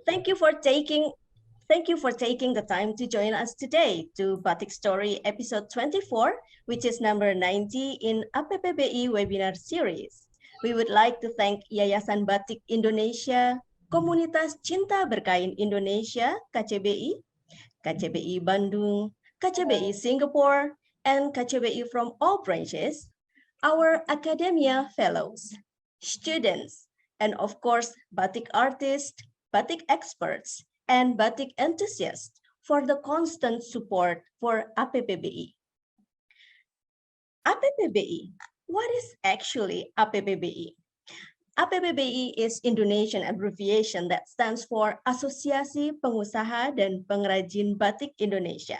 Thank you for taking the time to join us today to BATIKstory episode 24, which is number 90 in APPBI webinar series. We would like to thank Yayasan Batik Indonesia, Komunitas Cinta Berkain Indonesia, KCBI Bandung, KCBI Singapore, and KCBI from all branches, our academia fellows, students, and of course, batik artists, batik experts, and batik enthusiasts for the constant support for APPBI. APPBI, what is actually APPBI? APPBI is Indonesian abbreviation that stands for Asosiasi Pengusaha dan Pengrajin Batik Indonesia,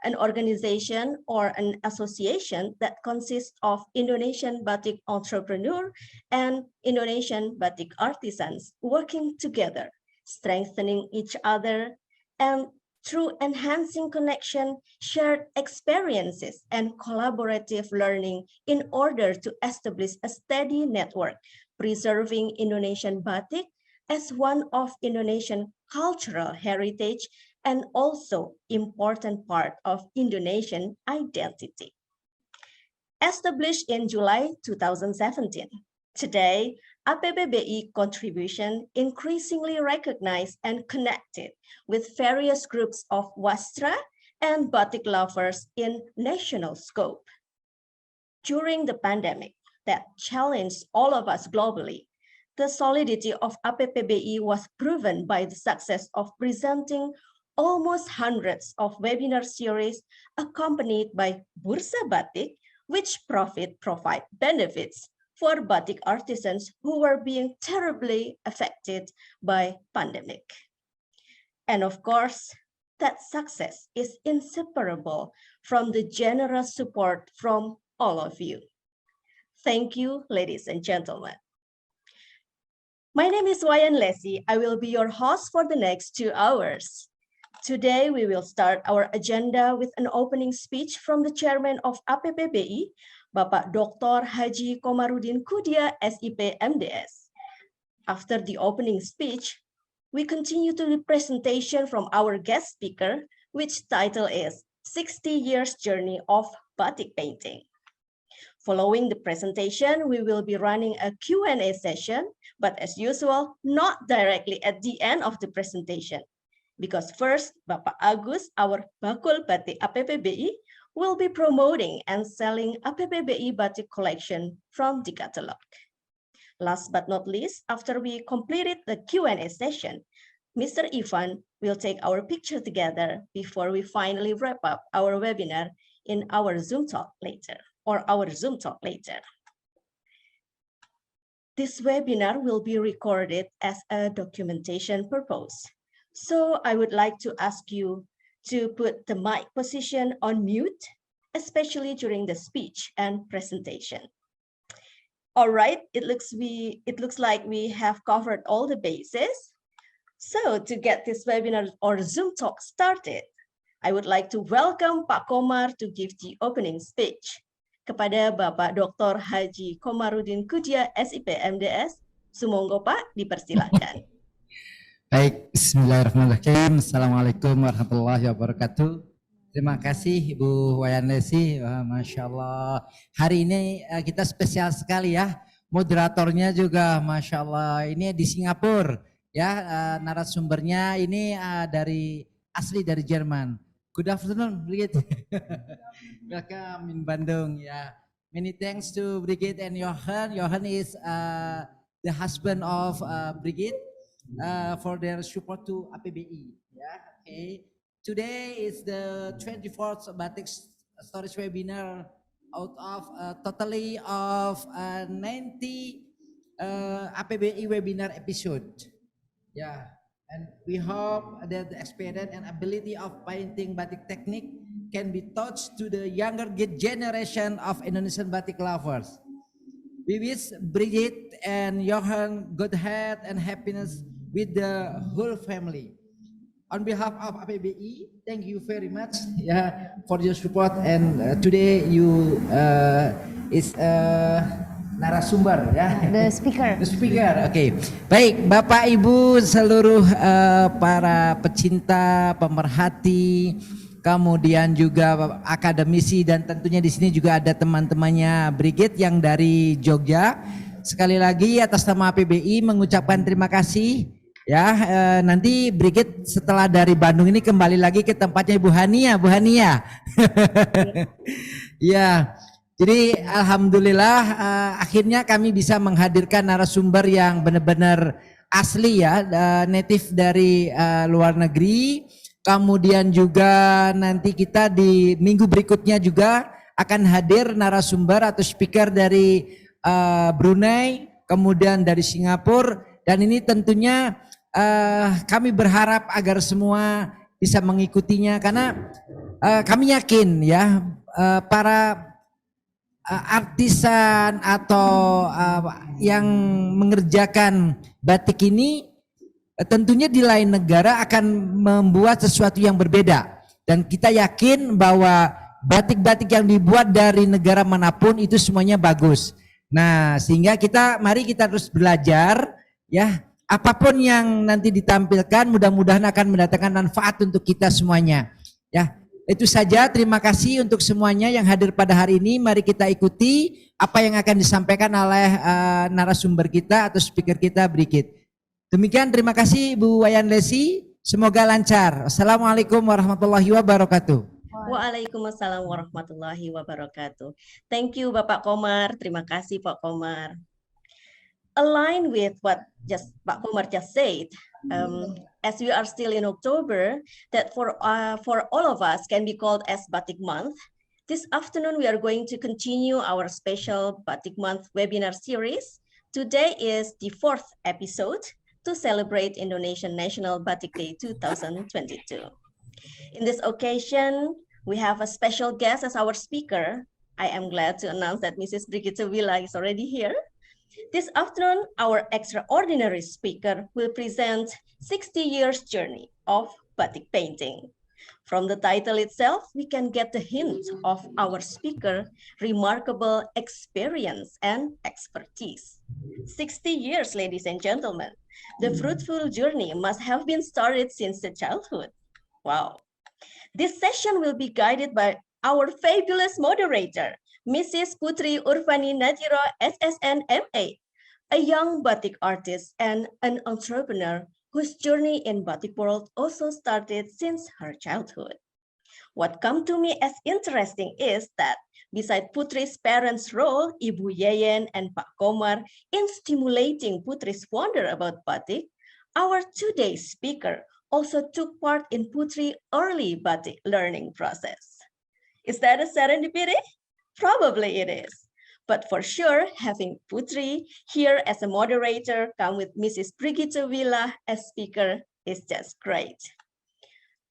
an organization or an association that consists of Indonesian batik entrepreneur and Indonesian batik artisans working together, strengthening each other, and through enhancing connection, shared experiences, and collaborative learning in order to establish a steady network, preserving Indonesian batik as one of Indonesian cultural heritage and also important part of Indonesian identity. Established in July 2017, today, APPBI contribution increasingly recognized and connected with various groups of wastra and batik lovers in national scope. During the pandemic that challenged all of us globally, the solidity of APPBI was proven by the success of presenting almost hundreds of webinar series accompanied by Bursa Batik, which provide benefits for batik artisans who were being terribly affected by pandemic. And of course, that success is inseparable from the generous support from all of you. Thank you, ladies and gentlemen. My name is Wayan Lesi. I will be your host for the next 2 hours. Today, we will start our agenda with an opening speech from the chairman of APPBI, Bapak Dr. Haji Komarudin Kudia, SIP MDS. After the opening speech, we continue to the presentation from our guest speaker, which title is 60 Years Journey of Batik Painting. Following the presentation, we will be running a Q&A session, but as usual, not directly at the end of the presentation. Because first, Bapak Agus, our Bakul Batik APPBI, will be promoting and selling APPBI Batik collection from the catalog. Last but not least, after we completed the Q&A session, Mr. Ivan will take our picture together before we finally wrap up our webinar in our Zoom talk later. This webinar will be recorded as a documentation purpose. So I would like to ask you to put the mic position on mute, especially during the speech and presentation. All right, it looks like we have covered all the bases. So to get this webinar or Zoom talk started, I would like to welcome Pak Komar to give the opening speech. Kepada Bapak Dr. Haji Komarudin Kudia, SIP MDS, sumonggo Pak, dipersilakan. Baik, bismillahirrahmanirrahim. Assalamualaikum warahmatullahi wabarakatuh. Terima kasih Ibu Wayan Lesi. Masya Allah. Hari ini kita spesial sekali ya. Moderatornya juga Masya Allah. Ini di Singapura ya. Narasumbernya ini asli dari Jerman. Good afternoon, Brigitte. Welcome in Bandung ya. Many thanks to Brigitte and Johan. Johan is the husband of Brigitte. For their support to APPBI. Yeah, okay. Today is the 24th Batik Storage webinar out of totally of 90 APPBI webinar episode. Yeah, and we hope that the experience and ability of painting batik technique can be taught to the younger generation of Indonesian batik lovers. We wish Brigitte and Johan good health and happiness with the whole family. On behalf of APPBI, thank you very much for your support. And today you is narasumber ya. The speaker. The speaker. Oke. Baik, Bapak Ibu seluruh para pecinta, pemerhati, kemudian juga akademisi dan tentunya di sini juga ada teman-temannya Brigit yang dari Jogja. Sekali lagi atas nama APPBI mengucapkan terima kasih. Ya, nanti Brigit setelah dari Bandung ini kembali lagi ke tempatnya Ibu Hania, Bu Hania. Ya, jadi alhamdulillah akhirnya kami bisa menghadirkan narasumber yang benar-benar asli ya, native dari luar negeri. Kemudian juga nanti kita di minggu berikutnya juga akan hadir narasumber atau speaker dari Brunei, kemudian dari Singapura, dan ini tentunya kami berharap agar semua bisa mengikutinya karena kami yakin ya para artisan atau yang mengerjakan batik ini tentunya di lain negara akan membuat sesuatu yang berbeda, dan kita yakin bahwa batik-batik yang dibuat dari negara manapun itu semuanya bagus. Nah, sehingga mari kita terus belajar ya, apapun yang nanti ditampilkan mudah-mudahan akan mendatangkan manfaat untuk kita semuanya ya. Itu saja, terima kasih untuk semuanya yang hadir pada hari ini. Mari kita ikuti apa yang akan disampaikan oleh narasumber kita atau speaker kita Brigit. Demikian, terima kasih Bu Wayan Lesi. Semoga lancar. Assalamualaikum warahmatullahi wabarakatuh. Waalaikumsalam warahmatullahi wabarakatuh. Thank you Bapak Komar. Terima kasih Pak Komar. Align with what Pak Komar just said, as we are still in October, that for all of us can be called as Batik Month. This afternoon we are going to continue our special Batik Month webinar series. Today is the 4th episode to celebrate Indonesian National Batik Day 2022. In this occasion, we have a special guest as our speaker. I am glad to announce that Mrs. Brigitte Willa is already here. This afternoon, our extraordinary speaker will present 60 years journey of batik painting. From the title itself, we can get the hint of our speaker remarkable experience and expertise. 60 years, ladies and gentlemen. The fruitful journey must have been started since the childhood. Wow. This session will be guided by our fabulous moderator, Mrs. Putri Urvani Nadiro, SSN MA, a young batik artist and an entrepreneur whose journey in batik world also started since her childhood. What come to me as interesting is that beside Putri's parents' role, Ibu Yeyen and Pak Komar, in stimulating Putri's wonder about batik, our today's speaker also took part in Putri's early batik learning process. Is that a serendipity? Probably it is. But for sure, having Putri here as a moderator, come with Mrs. Brigitte Willa as speaker is just great.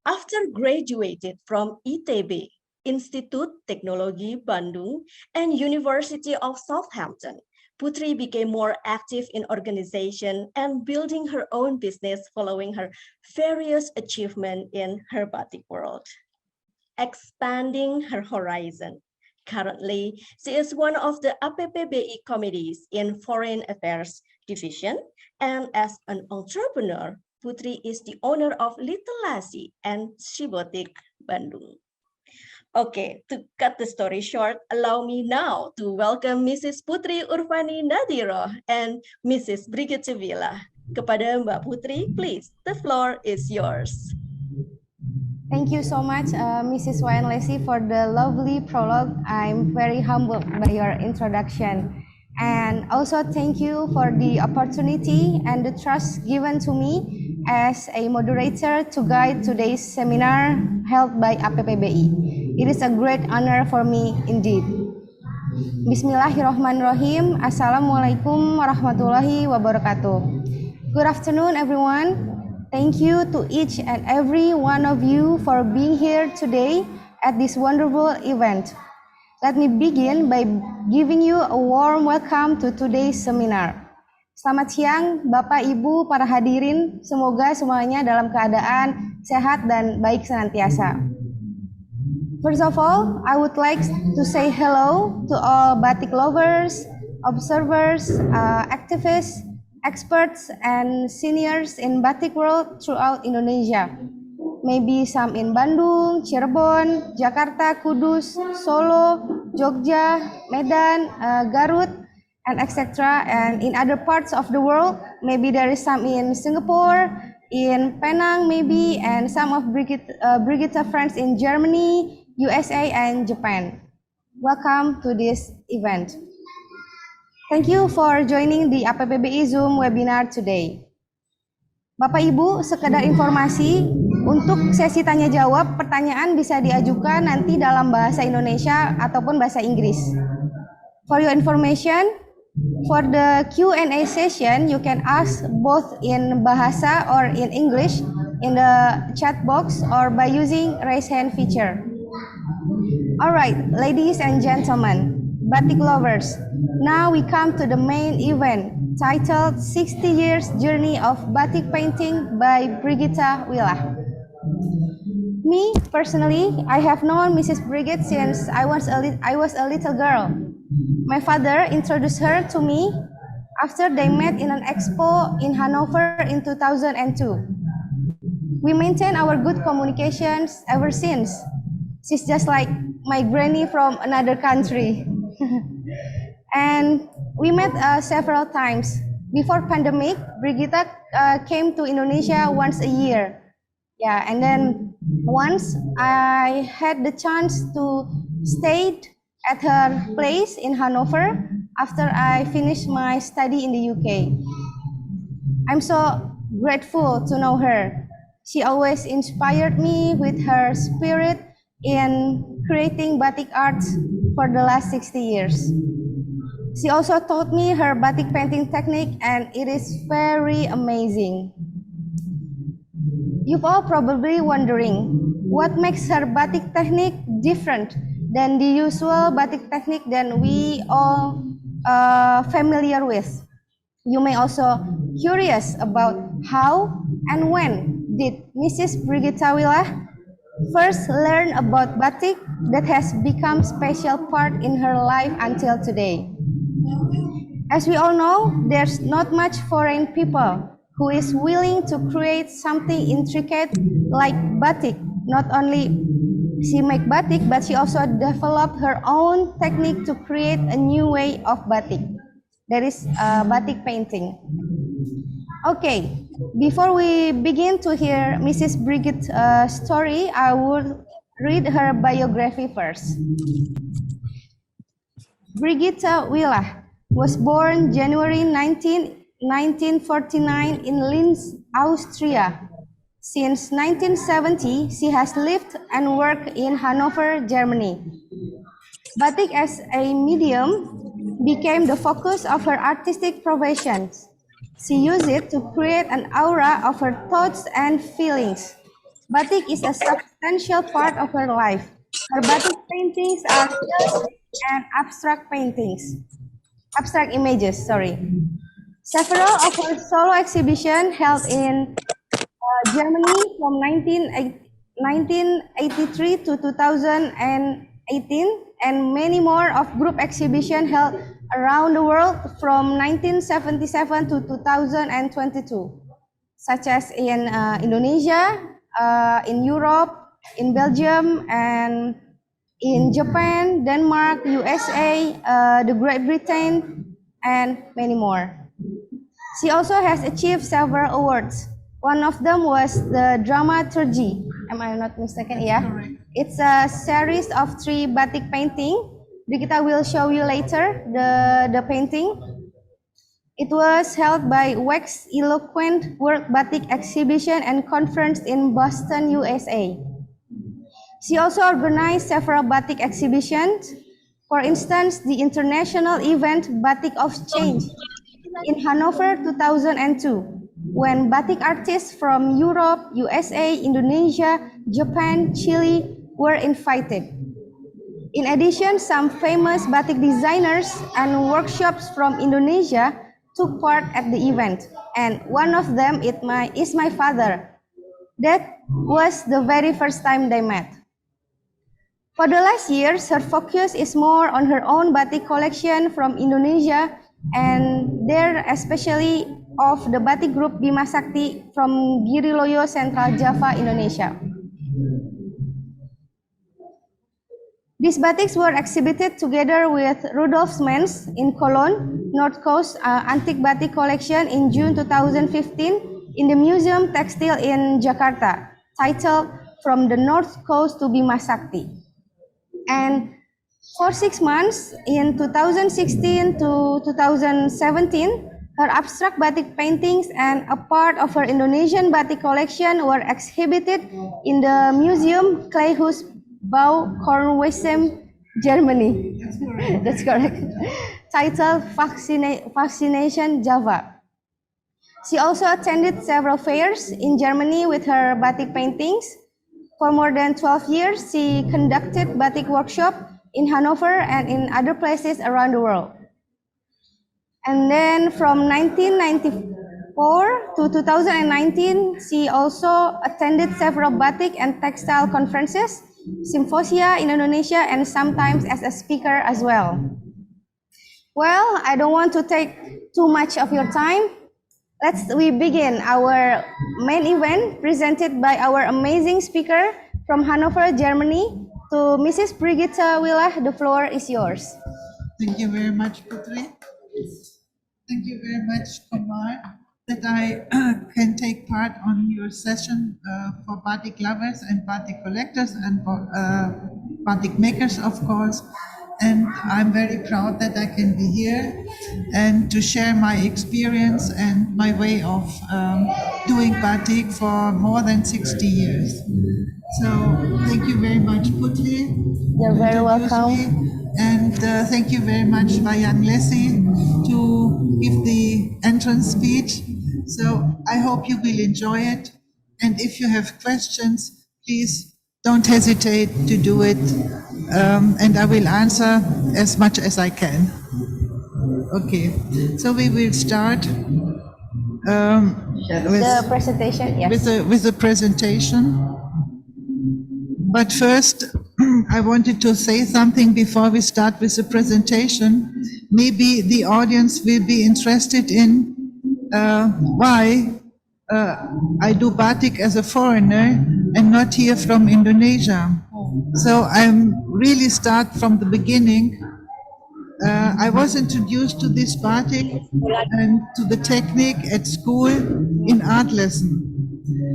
After graduated from ITB, Institut Teknologi Bandung, and University of Southampton, Putri became more active in organization and building her own business following her various achievements in her batik world. Expanding her horizon. Currently, she is one of the APPBI committees in Foreign Affairs Division, and as an entrepreneur, Putri is the owner of Little Lassi and Shibotik Bandung. Okay, to cut the story short, allow me now to welcome Mrs. Putri Urvani Nadiro and Mrs. Brigitte Willa. Kepada Mbak Putri, please, the floor is yours. Thank you so much, Mrs. Wayan Lesi, for the lovely prologue. I'm very humbled by your introduction. And also thank you for the opportunity and the trust given to me as a moderator to guide today's seminar held by APPBI. It is a great honor for me indeed. Bismillahirrahmanirrahim. Assalamualaikum warahmatullahi wabarakatuh. Good afternoon, everyone. Thank you to each and every one of you for being here today at this wonderful event. Let me begin by giving you a warm welcome to today's seminar. Selamat siang, Bapak, Ibu, para hadirin. Semoga semuanya dalam keadaan sehat dan baik senantiasa. First of all, I would like to say hello to all batik lovers, observers, activists, experts, and seniors in batik world throughout Indonesia. Maybe some in Bandung, Cirebon, Jakarta, Kudus, Solo, Jogja, Medan, Garut, and etc. And in other parts of the world, maybe there is some in Singapore, in Penang maybe, and some of Brigitte friends in Germany, USA, and Japan. Welcome to this event. Thank you for joining the APPBI Zoom webinar today. Bapak Ibu, sekedar informasi, untuk sesi tanya jawab, pertanyaan bisa diajukan nanti dalam bahasa Indonesia ataupun bahasa Inggris. For your information, for the Q&A session, you can ask both in bahasa or in English in the chat box or by using raise hand feature. Alright, ladies and gentlemen, batik lovers, now we come to the main event titled 60 Years Journey of Batik Painting by Brigitte Willah. Me, personally, I have known Mrs. Brigitte since I was a little girl. My father introduced her to me after they met in an expo in Hanover in 2002. We maintain our good communications ever since. She's just like my granny from another country. And we met several times. Before pandemic, Brigitte came to Indonesia once a year. Yeah, and then once I had the chance to stay at her place in Hanover after I finished my study in the UK. I'm so grateful to know her. She always inspired me with her spirit in creating batik arts for the last 60 years. She also taught me her batik painting technique, and it is very amazing. You're all probably wondering what makes her batik technique different than the usual batik technique that we all familiar with. You may also curious about how and when did Mrs. Brigitte Willah first learn about batik that has become special part in her life until today. As we all know, there's not much foreign people who is willing to create something intricate like batik. Not only she make batik, but she also developed her own technique to create a new way of batik. That is batik painting. Okay, before we begin to hear Mrs. Brigitte's story, I will read her biography first. Brigitte Willah was born January 1949 in Linz, Austria. Since 1970, she has lived and worked in Hanover, Germany. Batik as a medium became the focus of her artistic professions. She used it to create an aura of her thoughts and feelings. Batik is a substantial part of her life. Her batik paintings are realistic and abstract images, Several of her solo exhibitions held in Germany from 1983 to 2018, and many more of group exhibitions held around the world from 1977 to 2022, such as in Indonesia, in Europe, in Belgium, and in Japan, Denmark, USA, the Great Britain, and many more. She also has achieved several awards. One of them was the Dramaturgy. Am I not mistaken? Yeah. It's a series of 3 batik painting. Brigitte will show you later the painting. It was held by Wax Eloquent World Batik Exhibition and Conference in Boston, USA. She also organized several batik exhibitions. For instance, the international event Batik of Change in Hanover 2002, when batik artists from Europe, USA, Indonesia, Japan, Chile were invited. In addition, some famous batik designers and workshops from Indonesia took part at the event, and one of them is my father. That was the very first time they met. For the last years, her focus is more on her own batik collection from Indonesia and there especially of the batik group Bima Sakti from Giriloyo, Central Java, Indonesia. These batiks were exhibited together with Rudolf Mens in Cologne, North Coast Antique Batik Collection in June 2015 in the Museum Textile in Jakarta, titled From the North Coast to Bima Sakti. And for 6 months, in 2016 to 2017, her abstract batik paintings and a part of her Indonesian batik collection were exhibited in the Museum Kleihuis Bau Kornwesem, Germany. That's correct. Titled Fascination Java. She also attended several fairs in Germany with her batik paintings. For more than 12 years, she conducted batik workshop in Hanover and in other places around the world. And then from 1994 to 2019, she also attended several batik and textile conferences, symposia in Indonesia, and sometimes as a speaker as well. Well, I don't want to take too much of your time. We begin our main event presented by our amazing speaker from Hanover, Germany. To Mrs. Brigitte Willa, the floor is yours. Thank you very much, Putri. Thank you very much, Kumar, that I can take part on your session for batik lovers and batik collectors and batik makers, of course. And I'm very proud that I can be here and to share my experience and my way of doing batik for more than 60 years. So thank you very much, Putri. You're very welcome. And thank you very much, Vayan Lesi, to give the entrance speech. So I hope you will enjoy it. And if you have questions, please don't hesitate to do it. And I will answer as much as I can. Okay, so we will start The presentation, yes. with the presentation. But first, I wanted to say something before we start with the presentation. Maybe the audience will be interested in why I do batik as a foreigner and not here from Indonesia. So I'm really start from the beginning. I was introduced to this batik and to the technique at school in art lesson.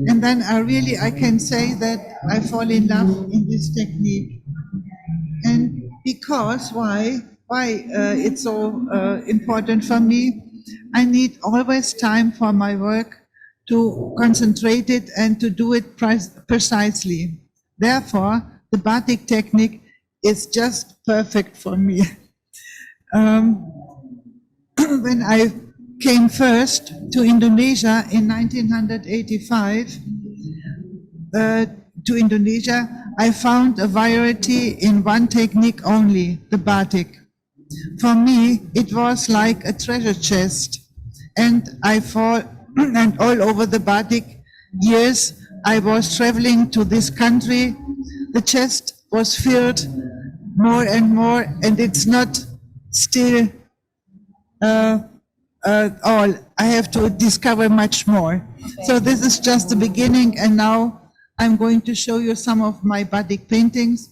And then I can say that I fall in love in this technique. And because why it's so important for me, I need always time for my work to concentrate it and to do it precisely. Therefore, the batik technique is just perfect for me. When I came first to Indonesia in 1985, to Indonesia, I found a variety in one technique only, the batik. For me, it was like a treasure chest, and and all over the batik years, I was traveling to this country. The chest was filled more and more, and it's not still all. I have to discover much more. So this is just the beginning, and now I'm going to show you some of my batik paintings.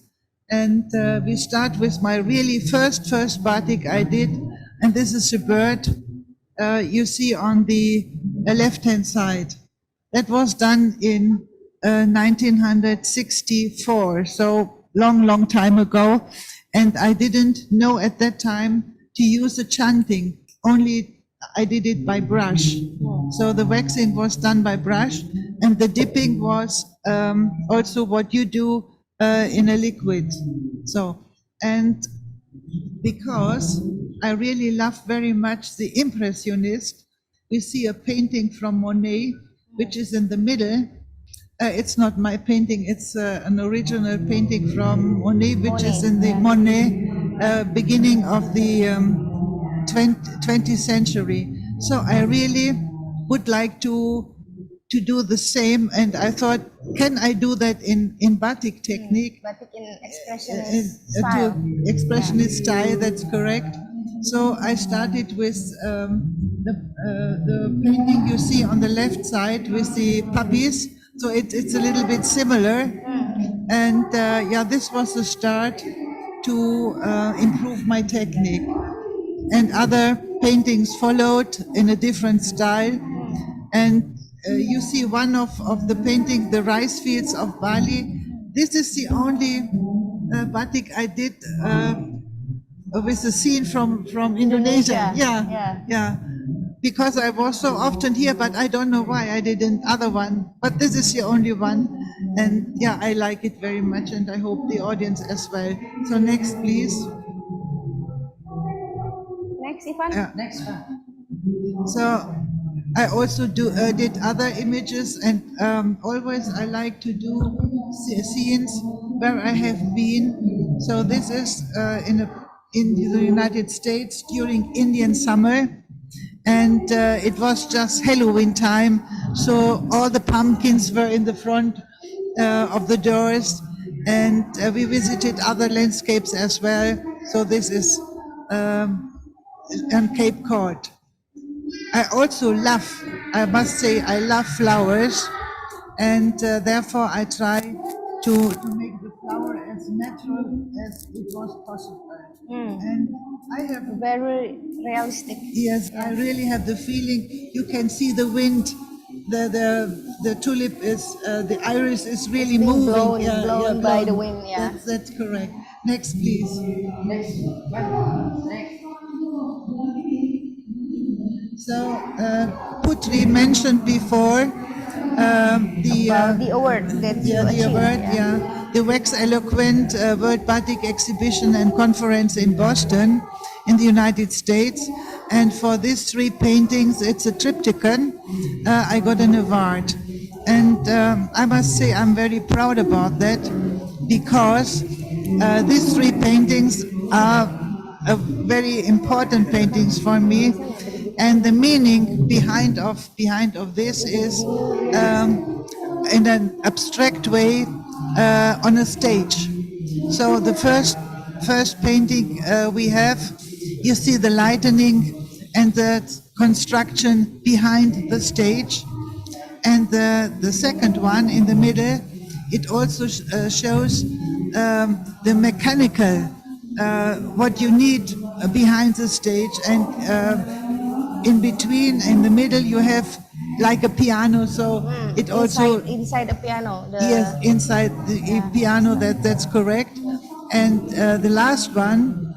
And we start with my really first batik I did, and this is a bird you see on the left-hand side. That was done in 1964, so long time ago. And I didn't know at that time to use a chanting, only I did it by brush. So the waxing was done by brush, and the dipping was also what you do in a liquid. So, and because I really love very much the Impressionist, we see a painting from Monet, which is in the middle. It's not my painting, it's an original painting from Monet, which is in the beginning of the 20th century. So I really would like to to do the same, and I thought, can I do that in batik technique? Batik in expressionist style. To expressionist style, that's correct. So I started with the painting you see on the left side with the puppies. So it's a little bit similar. And yeah, this was the start to improve my technique. And other paintings followed in a different style. And you see one of the painting, the rice fields of Bali. This is the only batik I did with a scene from Indonesia. Yeah. Because I was so often here, but I don't know why I didn't other one. But this is the only one. And yeah, I like it very much, and I hope the audience as well. So next, please. Next, Ivan. Next one. So I also did other images, and always I like to do scenes where I have been. So this is in the United States during Indian summer, and it was just Halloween time. So all the pumpkins were in the front of the doors, and we visited other landscapes as well. So this is on Cape Cod. I also love, I must say, I love flowers, and therefore I try to make the flower as natural as it was possible. And I have Very realistic. yes, I really have the feeling you can see the wind. The tulip is the iris is really Being moving. blown by the wind. Yeah. That's correct. Next, please. Next one. Next. So, Putri mentioned before The award that you the achieved. award, the Wax Eloquent World Batik Exhibition and Conference in Boston, in the United States. And for these 3 paintings, it's a triptychon. I got an award, and I must say I'm very proud about that, because these 3 paintings are very important paintings for me. And the meaning behind of this is in an abstract way on a stage. So the first painting we have, you see the lightning and the construction behind the stage. And the second one in the middle, it also shows the mechanical, what you need behind the stage, and in between, in the middle, you have like a piano. So it also inside the piano. yes, inside the piano. That's correct. And the last one,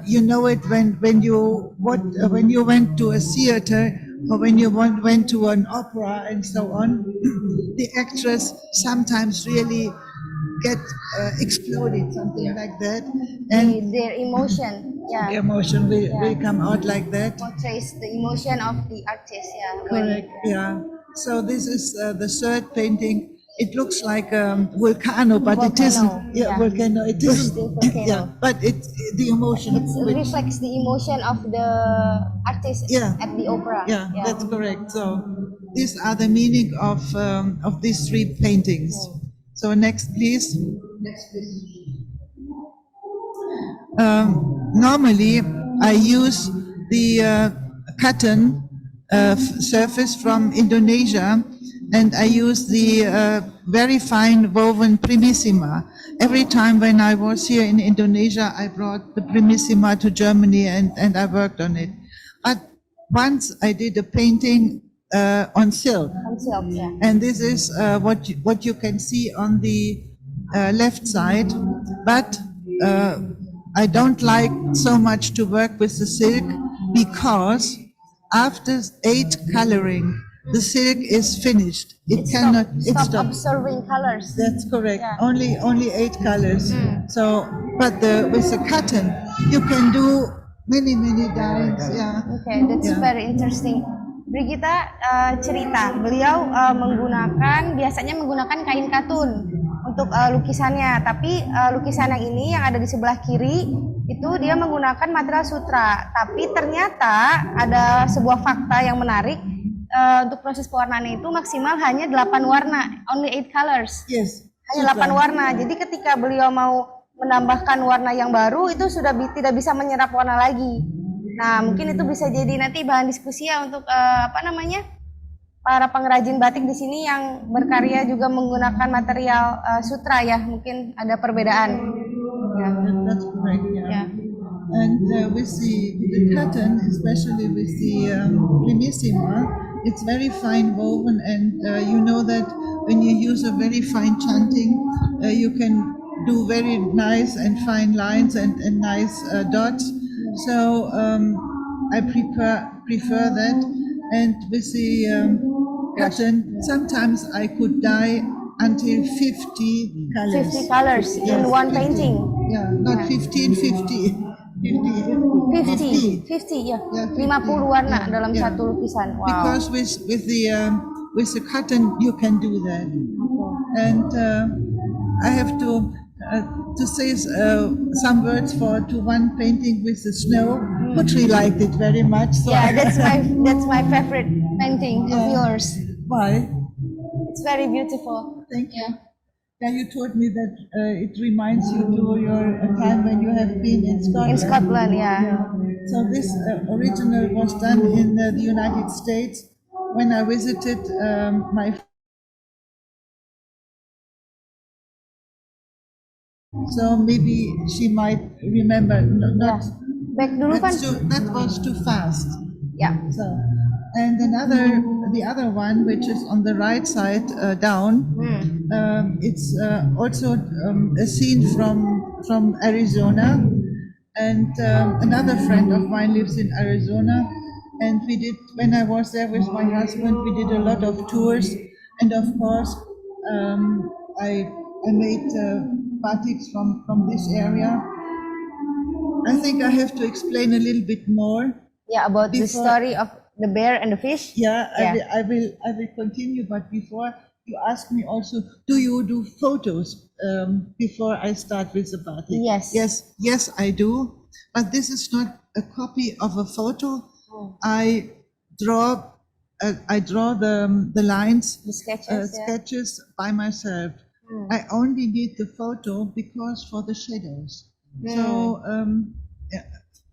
you know it when you went to a theater, or when you went to an opera and so on. The actress sometimes really get exploded, something like that, and their emotion. the emotion will come out like that. Portrays the emotion of the artist. Yeah. Correct. Yeah. So this is the third painting. It looks like volcano, but it isn't. Yeah, volcano. It isn't. Volcano. Yeah, but it's the emotion. It reflects the emotion of the artist at the opera. Yeah, that's correct. So these are the meaning of these 3 paintings. So next, please. Next, please. Normally, I use the cotton surface from Indonesia, and I use the very fine woven primissima. Every time when I was here in Indonesia, I brought the primissima to Germany, and I worked on it. But once I did a painting on silk. On silk, yeah. And this is what you can see on the left side. But I don't like so much to work with the silk, because after 8 coloring, the silk is finished. It cannot. Stop absorbing colors. That's correct. Yeah. Only 8 colors. So, but with the cotton, you can do many dyes. Yeah. Okay, that's very interesting. Brigita cerita, beliau biasanya menggunakan kain katun untuk lukisannya, tapi lukisan yang ini yang ada di sebelah kiri itu dia menggunakan material sutra. Tapi ternyata ada sebuah fakta yang menarik, untuk proses pewarnaannya itu maksimal hanya 8 warna, only 8 colors. Yes. Hanya 8 warna. Jadi ketika beliau mau menambahkan warna yang baru itu sudah tidak bisa menyerap warna lagi. Nah, mungkin itu bisa jadi nanti bahan diskusi ya untuk para pengrajin batik di sini yang berkarya juga menggunakan material sutra ya. Mungkin ada perbedaan. Yeah, that's correct. Yeah. And with the cotton, especially with the primissima, it's very fine woven, and you know that when you use a very fine chanting, you can do very nice and fine lines and nice dots. So I prefer that. And with the cotton, sometimes I could dye until 50 colors. 50 colors in one painting. Yeah, not 15, 50. 50 ya. 50 warna dalam satu lukisan. Wow. Because with the cotton you can do that. And I have to say some words to one painting with the snow. Putri liked it very much. So Yeah, that's my favorite painting of yours. Why? It's very beautiful. Thank you. Yeah, you told me that it reminds you to your time when you have been in Scotland. In Scotland, yeah. So this original was done in the United States when I visited my. So maybe she might remember. Not Back dulu kan? that was too fast. Ya. So, and the other one, which is on the right side down, it's also a scene from Arizona, and another friend of mine lives in Arizona, and when I was there with my husband, we did a lot of tours, and of course, I made batiks from this area. I think I have to explain a little bit more. Yeah, about the story of the bear and the fish. Yeah, I will continue. But before you ask me also, do you do photos before I start with the batik? Yes. Yes, I do. But this is not a copy of a photo. I draw the lines, The sketches. sketches by myself. I only need the photo because for the shadows. So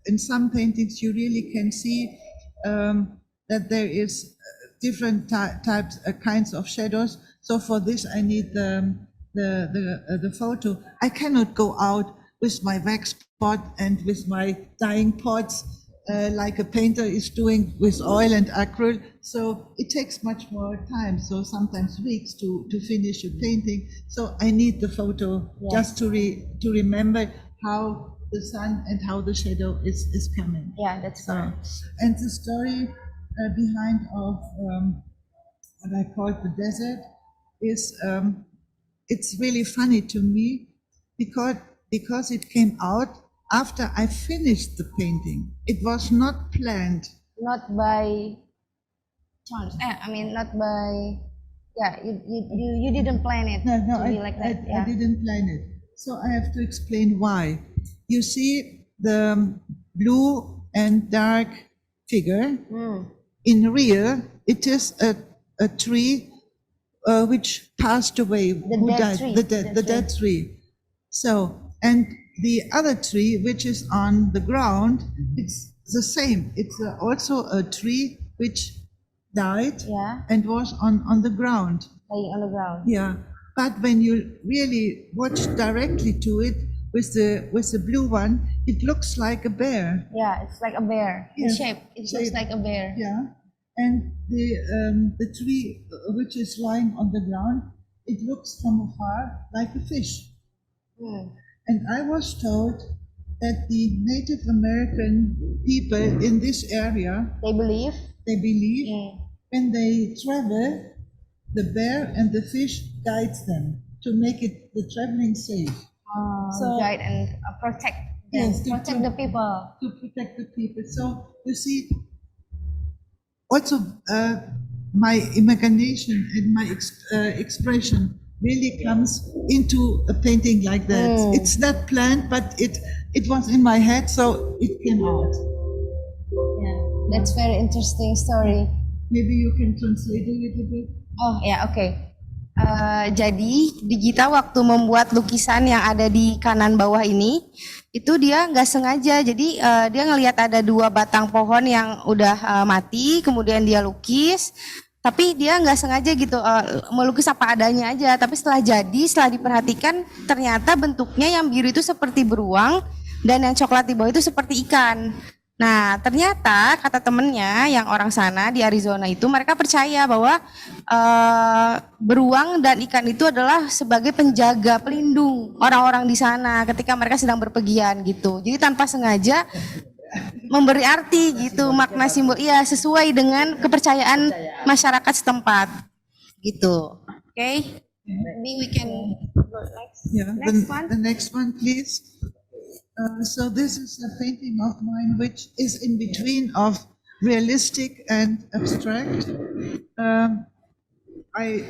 in some paintings you really can see that there is different kinds of shadows. So for this I need the photo. I cannot go out with my wax pot and with my dyeing pots like a painter is doing with oil and acrylic. So it takes much more time. So sometimes weeks to finish a painting. So I need the photo just to remember how the sun and how the shadow is coming. Yeah, that's right. And the story behind of what I call the desert is it's really funny to me because it came out after I finished the painting. It was not planned. Not by chance. I mean, not by. Yeah, you didn't plan it No, to be like that. I didn't plan it. So I have to explain why. You see the blue and dark figure. In real, it is a tree which passed away. The dead tree. So, and the other tree, which is on the ground, it's the same. It's also a tree which died and was on the ground. Lying on the ground. Yeah. But when you really watch directly to it with the blue one, it looks like a bear. Yeah, it's like a bear. Yes. The shape, it looks like a bear. Yeah. And the tree which is lying on the ground, it looks from afar like a fish. And I was told that the Native American people in this area, They believe when they travel, the bear and the fish guides them to make it the traveling safe. So guide and protect them, Yes, protect the people. To protect the people. So you see, also my imagination and my expression really comes into a painting like that. It's not planned, but it was in my head, so it came out. Yeah, that's very interesting story. Maybe you can translate a little bit. Oh ya, oke. Jadi di Gita waktu membuat lukisan yang ada di kanan bawah ini, itu dia nggak sengaja. Jadi dia ngelihat ada dua batang pohon yang udah mati, kemudian dia lukis. Tapi dia nggak sengaja gitu melukis apa adanya aja. Tapi setelah diperhatikan, ternyata bentuknya yang biru itu seperti beruang dan yang coklat di bawah itu seperti ikan. Nah, ternyata kata temennya yang orang sana di Arizona itu, mereka percaya bahwa beruang dan ikan itu adalah sebagai penjaga, pelindung orang-orang di sana ketika mereka sedang berpergian gitu. Jadi tanpa sengaja memberi arti gitu, makna simbol, iya sesuai dengan kepercayaan masyarakat setempat gitu. Oke, maybe we can go next. Yeah, Next one. the next one, please. So this is a painting of mine which is in between of realistic and abstract. I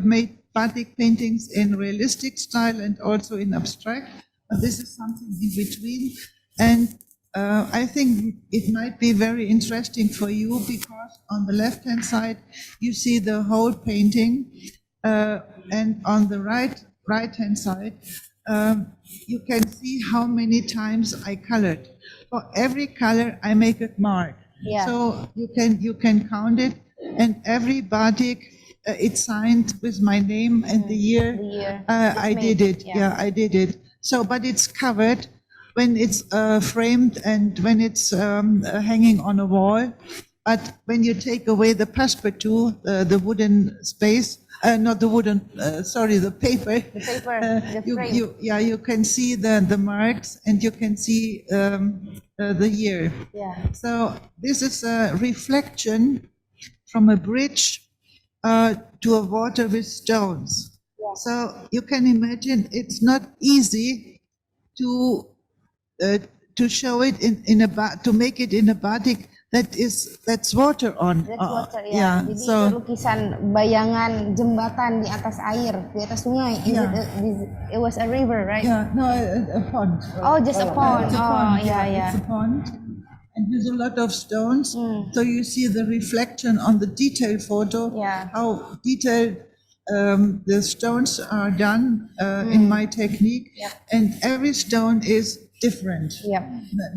made batik paintings in realistic style and also in abstract. But this is something in between, and I think it might be very interesting for you because on the left-hand side you see the whole painting, and on the right-hand side. You can see how many times I colored. For every color, I make a mark. Yeah. So you can count it, and every batik it's signed with my name and the year. I did it. Yeah, I did it. So, but it's covered when it's framed and when it's hanging on a wall. But when you take away the passepartout, the wooden space. Not the wooden, sorry, the paper. The paper, the frame. You can see the marks and you can see the year. Yeah. So this is a reflection from a bridge to a water with stones. Yeah. So you can imagine it's not easy to show it to make it in a batik that's water on. That's water, ya. Jadi so lukisan bayangan jembatan di atas air, di atas sungai. It was a river, right? Yeah, no, a pond. Oh, just a pond. It's a pond. Yeah. It's a pond, and there's a lot of stones. So you see the reflection on the detailed photo. Yeah. How detailed the stones are done in my technique, and every stone is different. Yep.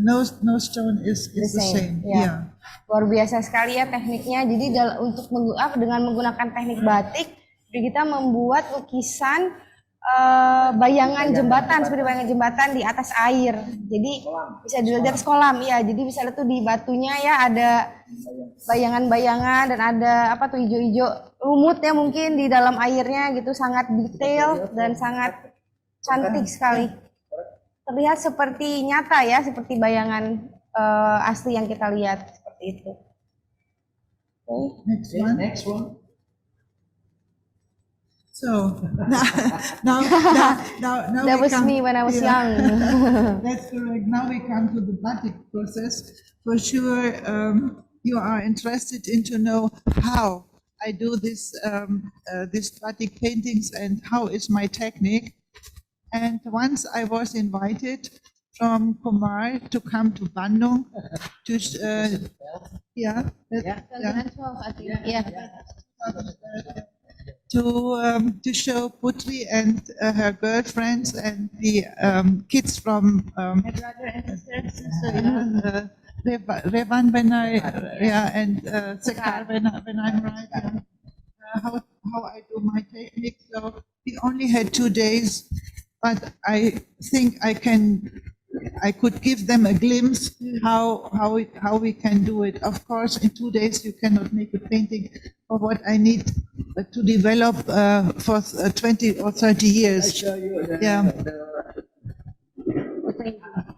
No stone is the same. Yeah. Luar biasa sekali ya tekniknya. Jadi untuk dengan menggunakan teknik batik, kita membuat lukisan bayangan jembatan, seperti bayangan jembatan di atas air. Jadi bisa dilihat di atas kolam ya. Jadi bisa lihat tuh di batunya ya ada bayangan-bayangan dan ada apa tuh hijau-hijau lumutnya mungkin di dalam airnya gitu, sangat detail dan sangat cantik sekali. Terlihat seperti nyata ya, seperti bayangan asli yang kita lihat seperti itu. Okay. Next one. So now that was me when I was young. That's correct. Now we come to the batik process. For sure, you are interested in to know how I do this batik paintings and how is my technique. And once I was invited from Kumar to come to Bandung to to show Putri and her girlfriends and the kids from My brother and sister. Revan and Sekar when I'm right. How I do my technique. So we only had 2 days. But I think I could give them a glimpse how we can do it. Of course, in 2 days you cannot make a painting of what I need to develop for 20 or 30 years. I show you. Yeah.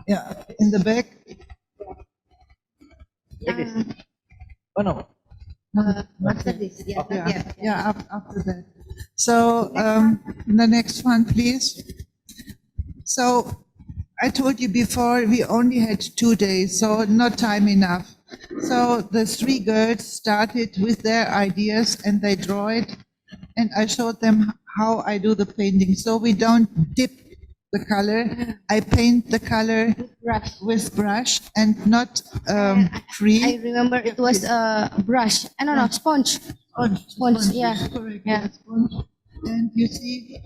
Yeah, in the back. Oh no. After this, After that. So the next one, please. So I told you before we only had 2 days, so not time enough. So the 3 girls started with their ideas and they draw it, and I showed them how I do the painting. So we don't dip the color. I paint the color with brush and not free. I remember it was a brush. I don't know, sponge. Sponge, yeah. Correct, Yeah. sponge. And you see,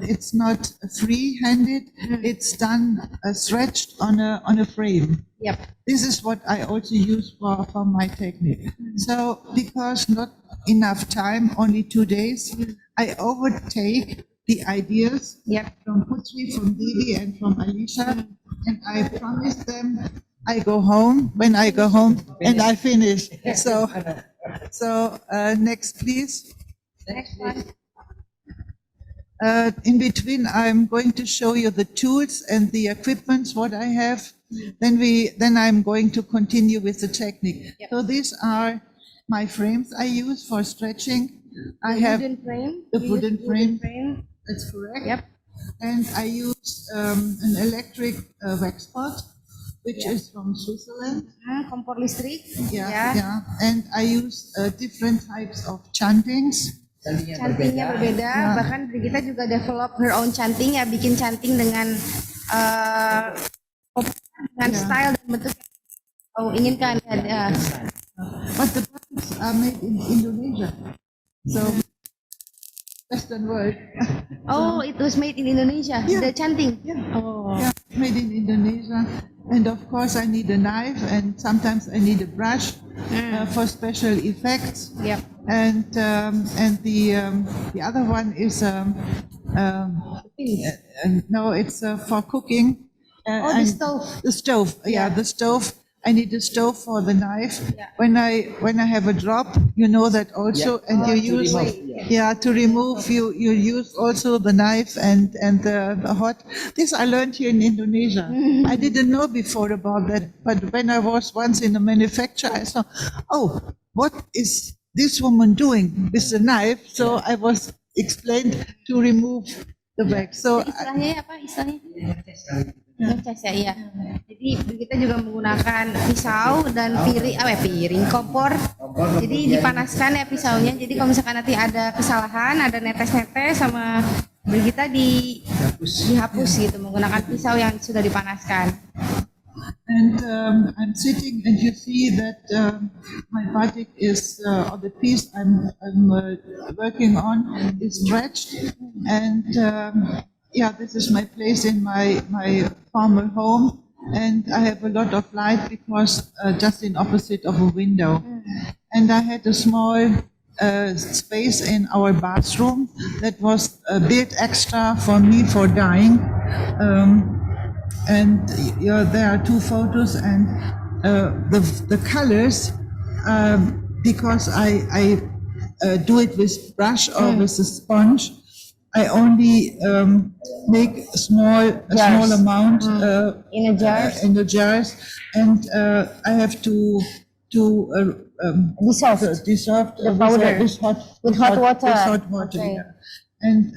it's not free-handed. It's done stretched on a frame. Yep. This is what I also use for my technique. So because not enough time, only 2 days, I overtake the ideas from Putri, from Didi, and from Alicia, and I promise them I go home. When I go home, and I finish. So next, please. Next one. In between, I'm going to show you the tools and the equipments, what I have. Then I'm going to continue with the technique. Yep. So these are my frames I use for stretching. I have Wooden frame. the We wooden use frame. That's correct. Yep. And I use an electric wax pot, which is from Switzerland. Kompor listrik. Yeah. And I use different types of chantings. Cantingnya berbeda, bahkan Brigita juga develop her own canting ya, bikin canting dengan style dan bentuk yang inginkan. But the batiks are made in Indonesia, so Western world. Oh, it was made in Indonesia. The canting. Oh. Yeah, made in Indonesia. And of course, I need a knife, and sometimes I need a brush for special effects. Yep. And the other one is no, it's for cooking. The stove. The stove. Yeah, the stove. I need a stove for the knife. Yeah. When I have a drop, you know that also, and you use to remove. You use also the knife and the hot. This I learned here in Indonesia. I didn't know before about that, but when I was once in a manufacturer, I saw, oh, what is this woman doing with the knife? So I was explained to remove the wax. So Istilahnya apa? Istilahnya? Ngeces ya, iya. Jadi kita juga menggunakan pisau dan piring kompor. Jadi dipanaskan ya pisaunya. Jadi kalau misalkan nanti ada kesalahan, ada netes-netes sama Brigita dihapus gitu menggunakan pisau yang sudah dipanaskan. And I'm sitting, and you see that my batik is, or the piece I'm working on is stretched, and this is my place in my former home, and I have a lot of light because just in opposite of a window, and I had a small space in our bathroom that was built extra for me for dyeing. And there are 2 photos, and the colors, because I do it with brush or with a sponge, I only make a small amount In the jars, and I have to dissolve the powder with hot water. Okay. Yeah. And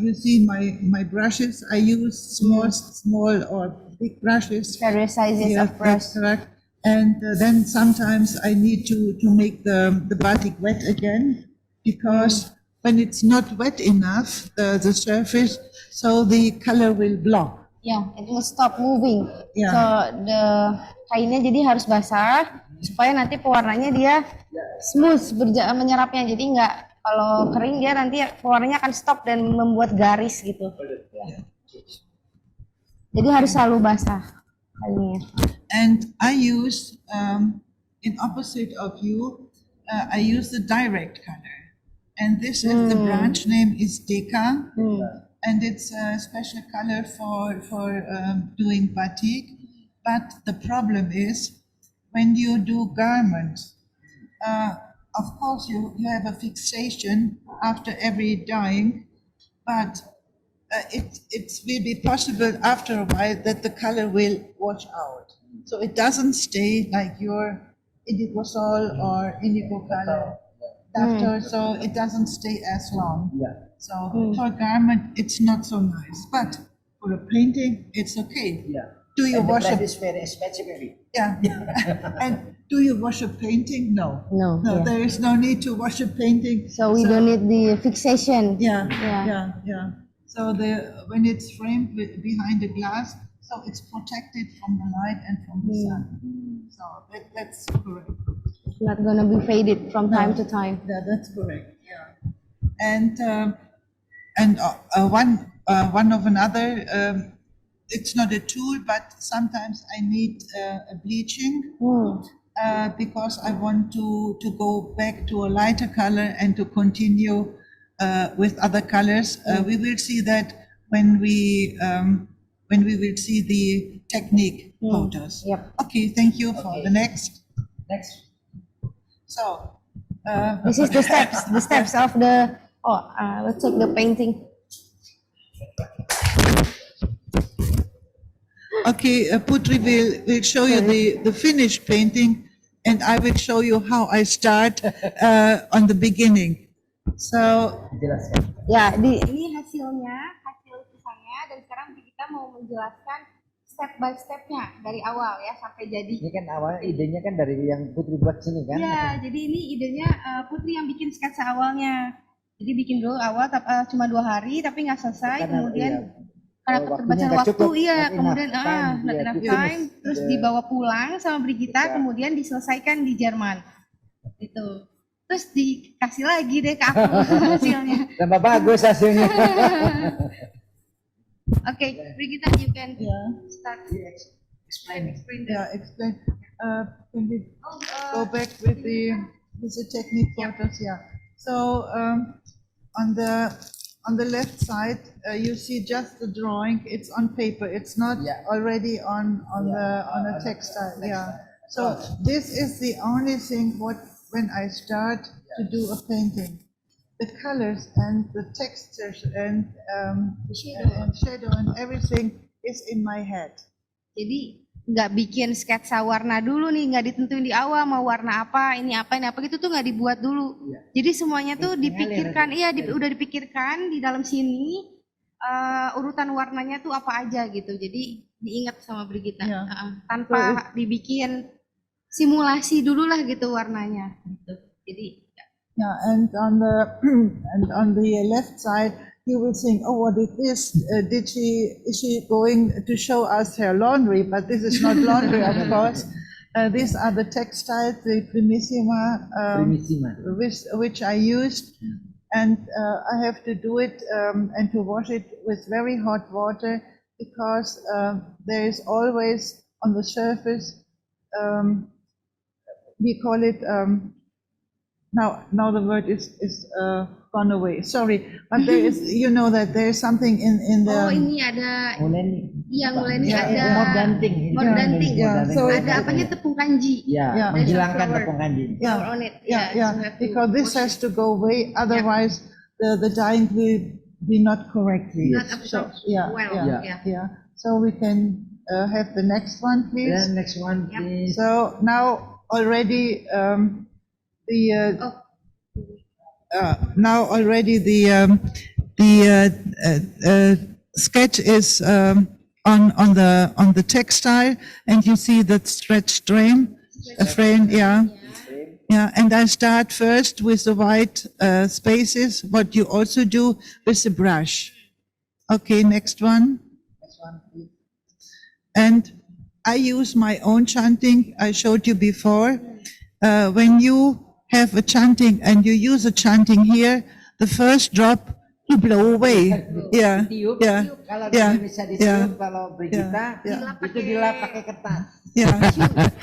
you see my brushes. I use small or big brushes. various sizes of brush. That's correct. And then sometimes I need to make the batik wet again, because when it's not wet enough, the surface, so the color will block. Yeah, it will stop moving. Yeah. So the kainnya jadi harus basah supaya nanti pewarnanya dia smooth menyerapnya. Jadi nggak, kalau kering dia nanti pewarnanya akan stop dan membuat garis gitu. Ya. Jadi harus selalu basah kainnya. And I use, in opposite of you, I use the direct color. And this is the branch name is Deka, and it's a special color for doing batik. But the problem is, when you do garments, of course you have a fixation after every dyeing, but it will be possible after a while that the color will wash out. So it doesn't stay like your indigo sol or indigo color. After, so it doesn't stay as long. So for a garment, it's not so nice. But for a painting, it's okay. Do you wash the is very expensive? Yeah. And do you wash a painting? No. No. Yeah. There is no need to wash a painting. So we don't need the fixation. Yeah. So when it's framed behind the glass, So it's protected from the light and from the sun. So that's correct. It's not gonna be faded from time to time. Yeah, that's correct. Yeah. And one of another. It's not a tool, but sometimes I need a bleaching because I want to go back to a lighter color and to continue with other colors. We will see that when we will see the technique photos. Yep. Okay, thank you for the next. Next. So. This is the steps of the. Let's take the painting. Okay, Putri will show you the finished painting, and I will show you how I start on the beginning. So, Jelaskan. Ya, ini hasil lukisannya, dan sekarang kita mau menjelaskan step by stepnya dari awal ya sampai jadi. Ini kan awalnya idenya kan dari yang Putri buat sini kan? Ya, jadi ini idenya Putri yang bikin sketsa awalnya. Jadi bikin dulu awal cuma 2 hari tapi nggak selesai, kemudian karena keterbatasan waktu, kemudian not enough time, terus dibawa pulang sama Brigita, kemudian diselesaikan di Jerman, gitu. Terus dikasih lagi deh ke aku hasilnya. Tambah bagus hasilnya. Okay, Brigita, you can start. Explain. yeah, explain. Can we go back with the technique photos? Yeah. So on the left side, you see just the drawing. It's on paper. It's not already on a textile. Yeah. So this is the only thing when I start to do a painting, the colors and the textures and shadow and everything is in my head. Jadi nggak bikin sketsa warna dulu nih, nggak ditentuin di awal mau warna apa, ini apa gitu tuh nggak dibuat dulu. Jadi semuanya tuh dipikirkan, udah dipikirkan di dalam sini urutan warnanya tuh apa aja gitu. Jadi diingat sama Brigita tanpa dibikin simulasi dulu lah gitu warnanya. Gitu. Jadi and on the left side you will think, oh, what is this? Is she going to show us her laundry? But this is not laundry, of course. These are the textiles, the primissima, which I used, and I have to do it and to wash it with very hot water because there is always on the surface. We call it. Now the word is gone away. Sorry, but there is, you know that there is something in the. Oh, ini ada. Mulai ada. Mordanting. So ada apanya tepung kanji. Menghilangkan tepung kanji. On it. Because this has to go away, otherwise the dyeing will be not correctly. Not absorbed So we can have the next one, please. The next one, please. So now already the sketch is on the textile, and you see that stretched frame. And I start first with the white spaces, what you also do with the brush. Okay, next one. Please. And I use my own chanting. I showed you before. When you have a chanting and you use a chanting here, the first drop you blow away. Kalau Brigita itu dilap pakai kertas.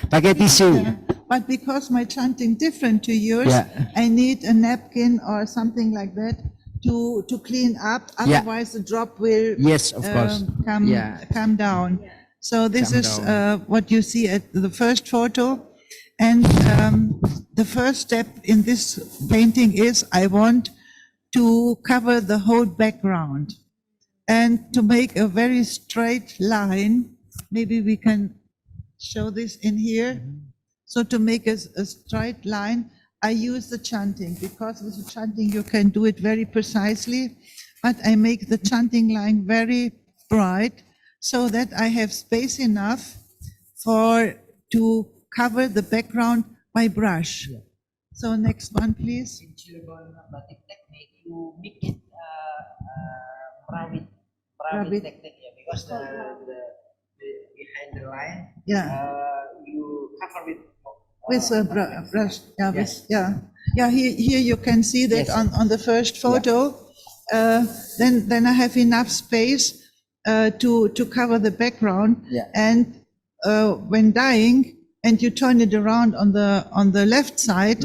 Pakai tisu. But because my chanting different to yours, I need a napkin or something like that to clean up. Otherwise, the drop will come down. So this is what you see at the first photo. And the first step in this painting is I want to cover the whole background and to make a very straight line. Maybe we can show this in here. So to make a straight line, I use the chanting, because with the chanting you can do it very precisely, but I make the chanting line very bright so that I have space enough to cover the background by brush. So next one, please. In Cirebon batik technique, you make it Pravit technique, because the line. Yeah. You cover With a brush. Yeah, Yes. Here you can see that Yes. on the first photo. Then I have enough space to cover the background. Yeah. And when dyeing, and you turn it around on the left side,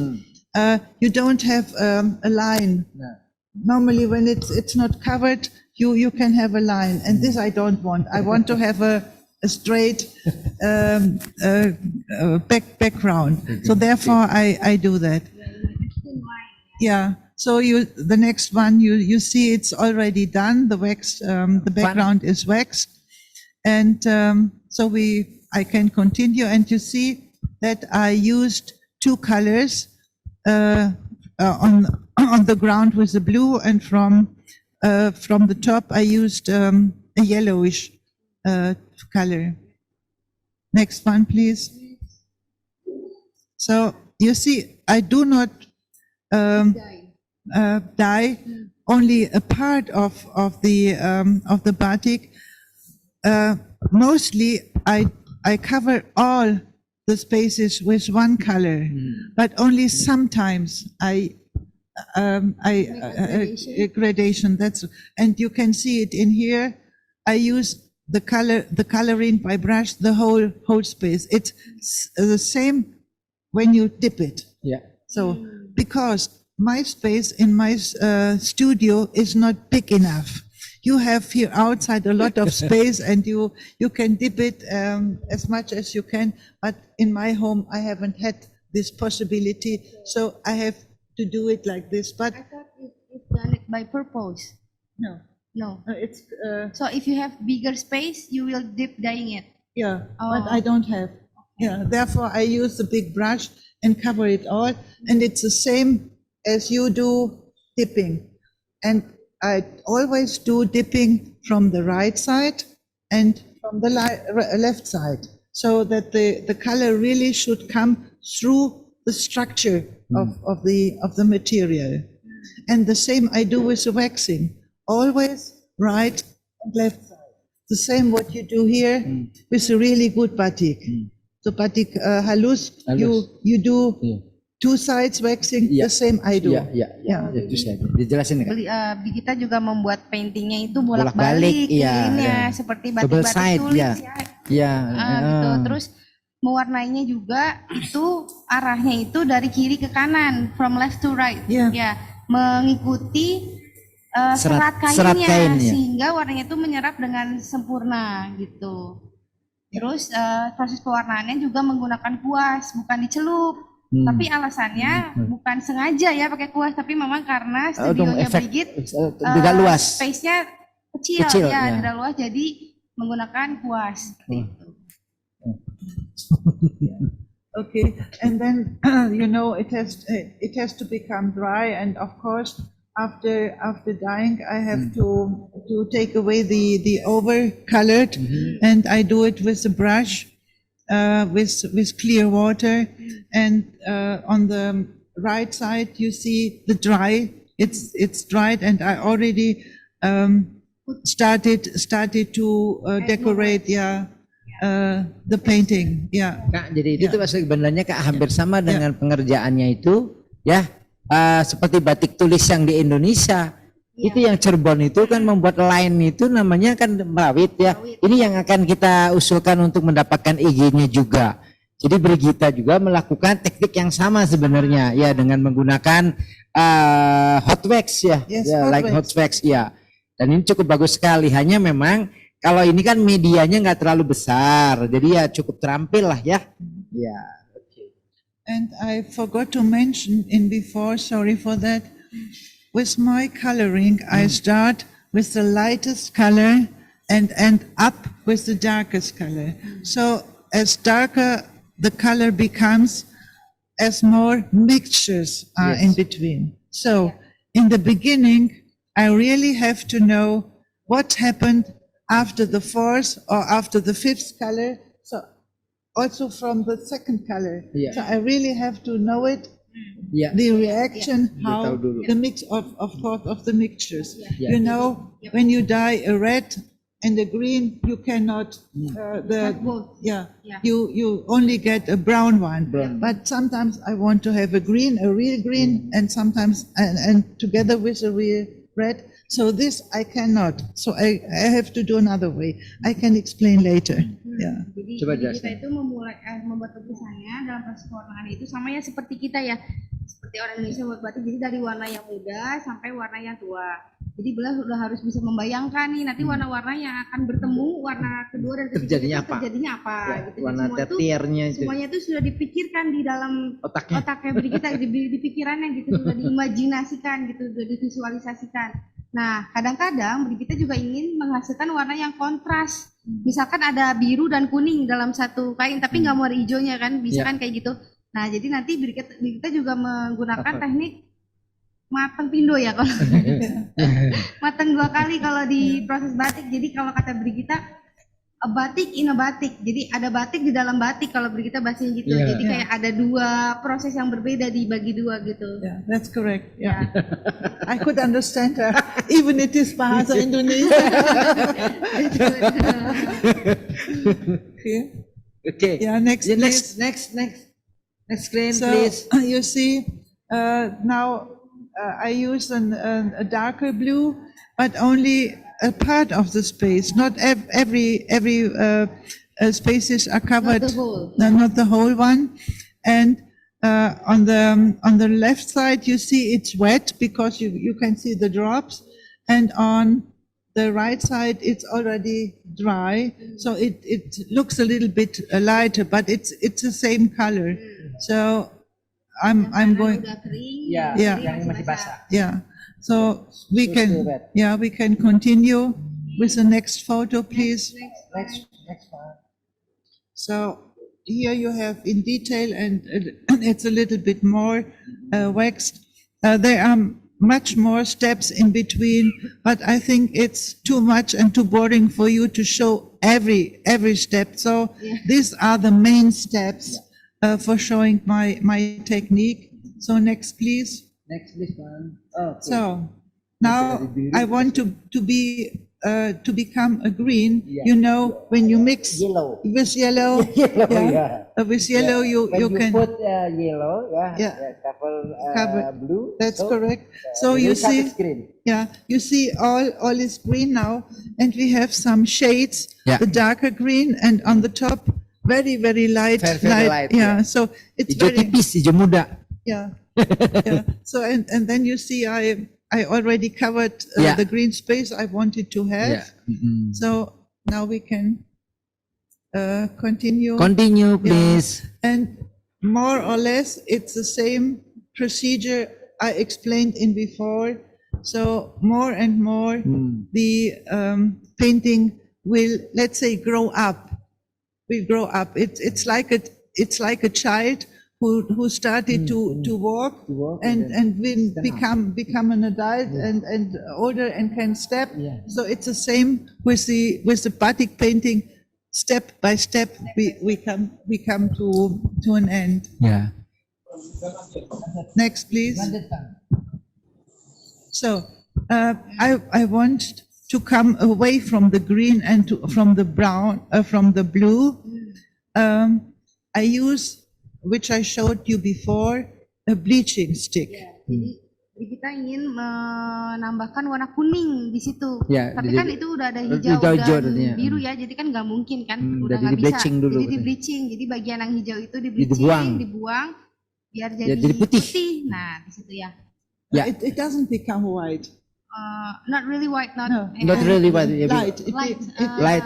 you don't have a line. No. Normally, when it's not covered, you can have a line, and this I don't want. I want to have a straight background. So therefore, I do that. Yeah. So the next one you see it's already done. The wax, the background is waxed, and so I can continue. And you see that I used two colors on the ground with the blue, and from the top I used a yellowish color. Next one, please. So you see, I do not dye only a part of the batik. Mostly, I cover all the spaces with one color, but only sometimes gradation. And you can see it in here. I use the coloring by brush, the whole space. It's the same when you dip it. Yeah. So because my space in my studio is not big enough. You have here outside a lot of space, and you can dip it as much as you can. But in my home, I haven't had this possibility, so I have to do it like this. But I thought it's done it by purpose. no, it's So if you have bigger space, you will dip dyeing it. yeah, Oh. but I don't have. Yeah, therefore I use the big brush and cover it all, and it's the same as you do dipping. And I always do dipping from the right side and from the left side, so that the color really should come through the structure of the material. And the same I do with the waxing, always right and left side. The same what you do here with a really good batik. So batik halus, you do two sides waxing, the same I do. Ya, itu saja. Dijelasin nggak? Kita juga membuat paintingnya itu Bolak-balik, bolak-balik, iya, ininya iya. seperti Double batik-batik side, tulis ya. Ya. Gitu. Terus mewarnainya juga itu arahnya itu dari kiri ke kanan, from left to right. Iya. Ya, mengikuti serat serat kainnya, kainnya. sehingga warnanya itu menyerap dengan sempurna gitu. Terus proses pewarnaannya juga menggunakan kuas, bukan dicelup. Tapi alasannya bukan sengaja ya pakai kuas, tapi memang karena studionya Brigit tidak luas. Space-nya kecil ya, ya. tidak luas, jadi menggunakan kuas seperti itu. Okay, and then it has to become dry, and of course after dyeing I have to take away the over colored, and I do it with a brush with clear water, and on the right side you see the dry. It's dried, and I already started to decorate the painting. Kak, jadi itu tuh sebenarnya Kak hampir sama dengan pengerjaannya itu ya, seperti batik tulis yang di Indonesia. Itu yang Cirebon itu kan membuat line itu namanya kan Mbawit ya. Ini yang akan kita usulkan untuk mendapatkan IG-nya juga. Jadi Brigita juga melakukan teknik yang sama sebenarnya ya, dengan menggunakan hot wax ya. Hot wax ya. Dan ini cukup bagus sekali. Hanya memang kalau ini kan medianya nggak terlalu besar, jadi ya cukup terampil lah ya. Ya. And I forgot to mention before, sorry for that. With my coloring, I start with the lightest color and end up with the darkest color. So as darker the color becomes, as more mixtures are in between. So in the beginning, I really have to know what happened after the fourth or after the fifth color. So also from the second color. So I really have to know it. The reaction, how the mix of course of the mixtures. When you dye a red, and the green you cannot, Have both. Yeah. you only get a brown one. Brown. But sometimes I want to have a green, a real green, and sometimes, and together with a real red. So this I cannot. So I have to do another way. I can explain later. Yeah. Jadi Coba kita jelaskan. itu membuat lukisannya dalam proses pewarnaan itu sama ya seperti kita ya, seperti orang Indonesia buat batik. Jadi dari warna yang muda sampai warna yang tua. Jadi beliau sudah harus bisa membayangkan nih nanti warna-warna yang akan bertemu warna kedua dan ketiga Terjadinya itu apa? terjadinya apa Ya, gitu. warna Semua itu tertiernya itu. semuanya itu sudah dipikirkan di dalam Otaknya. otaknya kita di pikirannya gitu, sudah diimajinasikan gitu, sudah divisualisasikan. Nah, kadang-kadang kita juga ingin menghasilkan warna yang kontras. Misalkan ada biru dan kuning dalam satu kain, tapi nggak mau ada hijaunya kan, bisa kan kayak gitu. Nah, jadi nanti kita juga menggunakan teknik matang pindo ya kalau matang 2 kali kalau di proses batik. Jadi kalau kata Brigita, a batik in a batik. Jadi ada batik di dalam batik kalau Brigita bahasanya gitu. Yeah. Jadi kayak ada 2 proses yang berbeda dibagi 2 gitu. Yeah, that's correct. Yeah. I could understand her, even it is bahasa Indonesia. Okay. Okay. Yeah, next, please. Next screen, So please. you see, now I use a darker blue, but only a part of the space. Not every spaces are covered. Not the whole. No, not the whole one. And on the left side, you see it's wet because you can see the drops, and on the right side it's already dry, so it looks a little bit lighter, but it's the same color. So I'm going. Udah kering, Ya, Yeah. yang masih basah. Yeah. So we Still can, wet. yeah, we can continue with the next photo, please. Next one. So here you have in detail, and it's a little bit more waxed. There are much more steps in between, but I think it's too much and too boring for you to show every step. So these are the main steps for showing my technique. So next, please. Next, please, one. Oh, okay. So now I want to become a green. Yeah. You know, when you mix Yellow. with yellow, with yellow you can. put yellow, Yeah. cover blue. That's correct. So you see, Green. yeah, you see all is green now, and we have some shades. Yeah. The darker green, and on the top, very light. Very light, Yeah. yeah. So it's Hijau very. tipis, hijau muda. Yeah. Yeah. So and then you see I already covered Yeah. the green space I wanted to have. So now we can continue. Continue, please. And more or less it's the same procedure I explained in before. So more and more the painting will, let's say, grow up. Will grow up. It's like a child who started to walk, and will become an adult and older and can step. Yeah. So it's the same with the batik painting. Step by step we come to an end. Yeah. Next, please. So I want to come away from the green and from the brown, from the blue. I use, which I showed you before, a bleaching stick. Jadi kita ingin menambahkan warna kuning di situ. Ya, Tapi jadi- kan itu udah ada hijau hijau dan tadinya. biru ya, jadi kan nggak mungkin kan, udah jadi nggak di bisa. bleaching dulu Jadi di katanya. bleaching, jadi bagian yang hijau itu Dibuang. dibuang biar jadi, jadi putih. Nah di situ ya. Yeah. It doesn't become white. Not really white, not No. Not really white. Light. light. Light.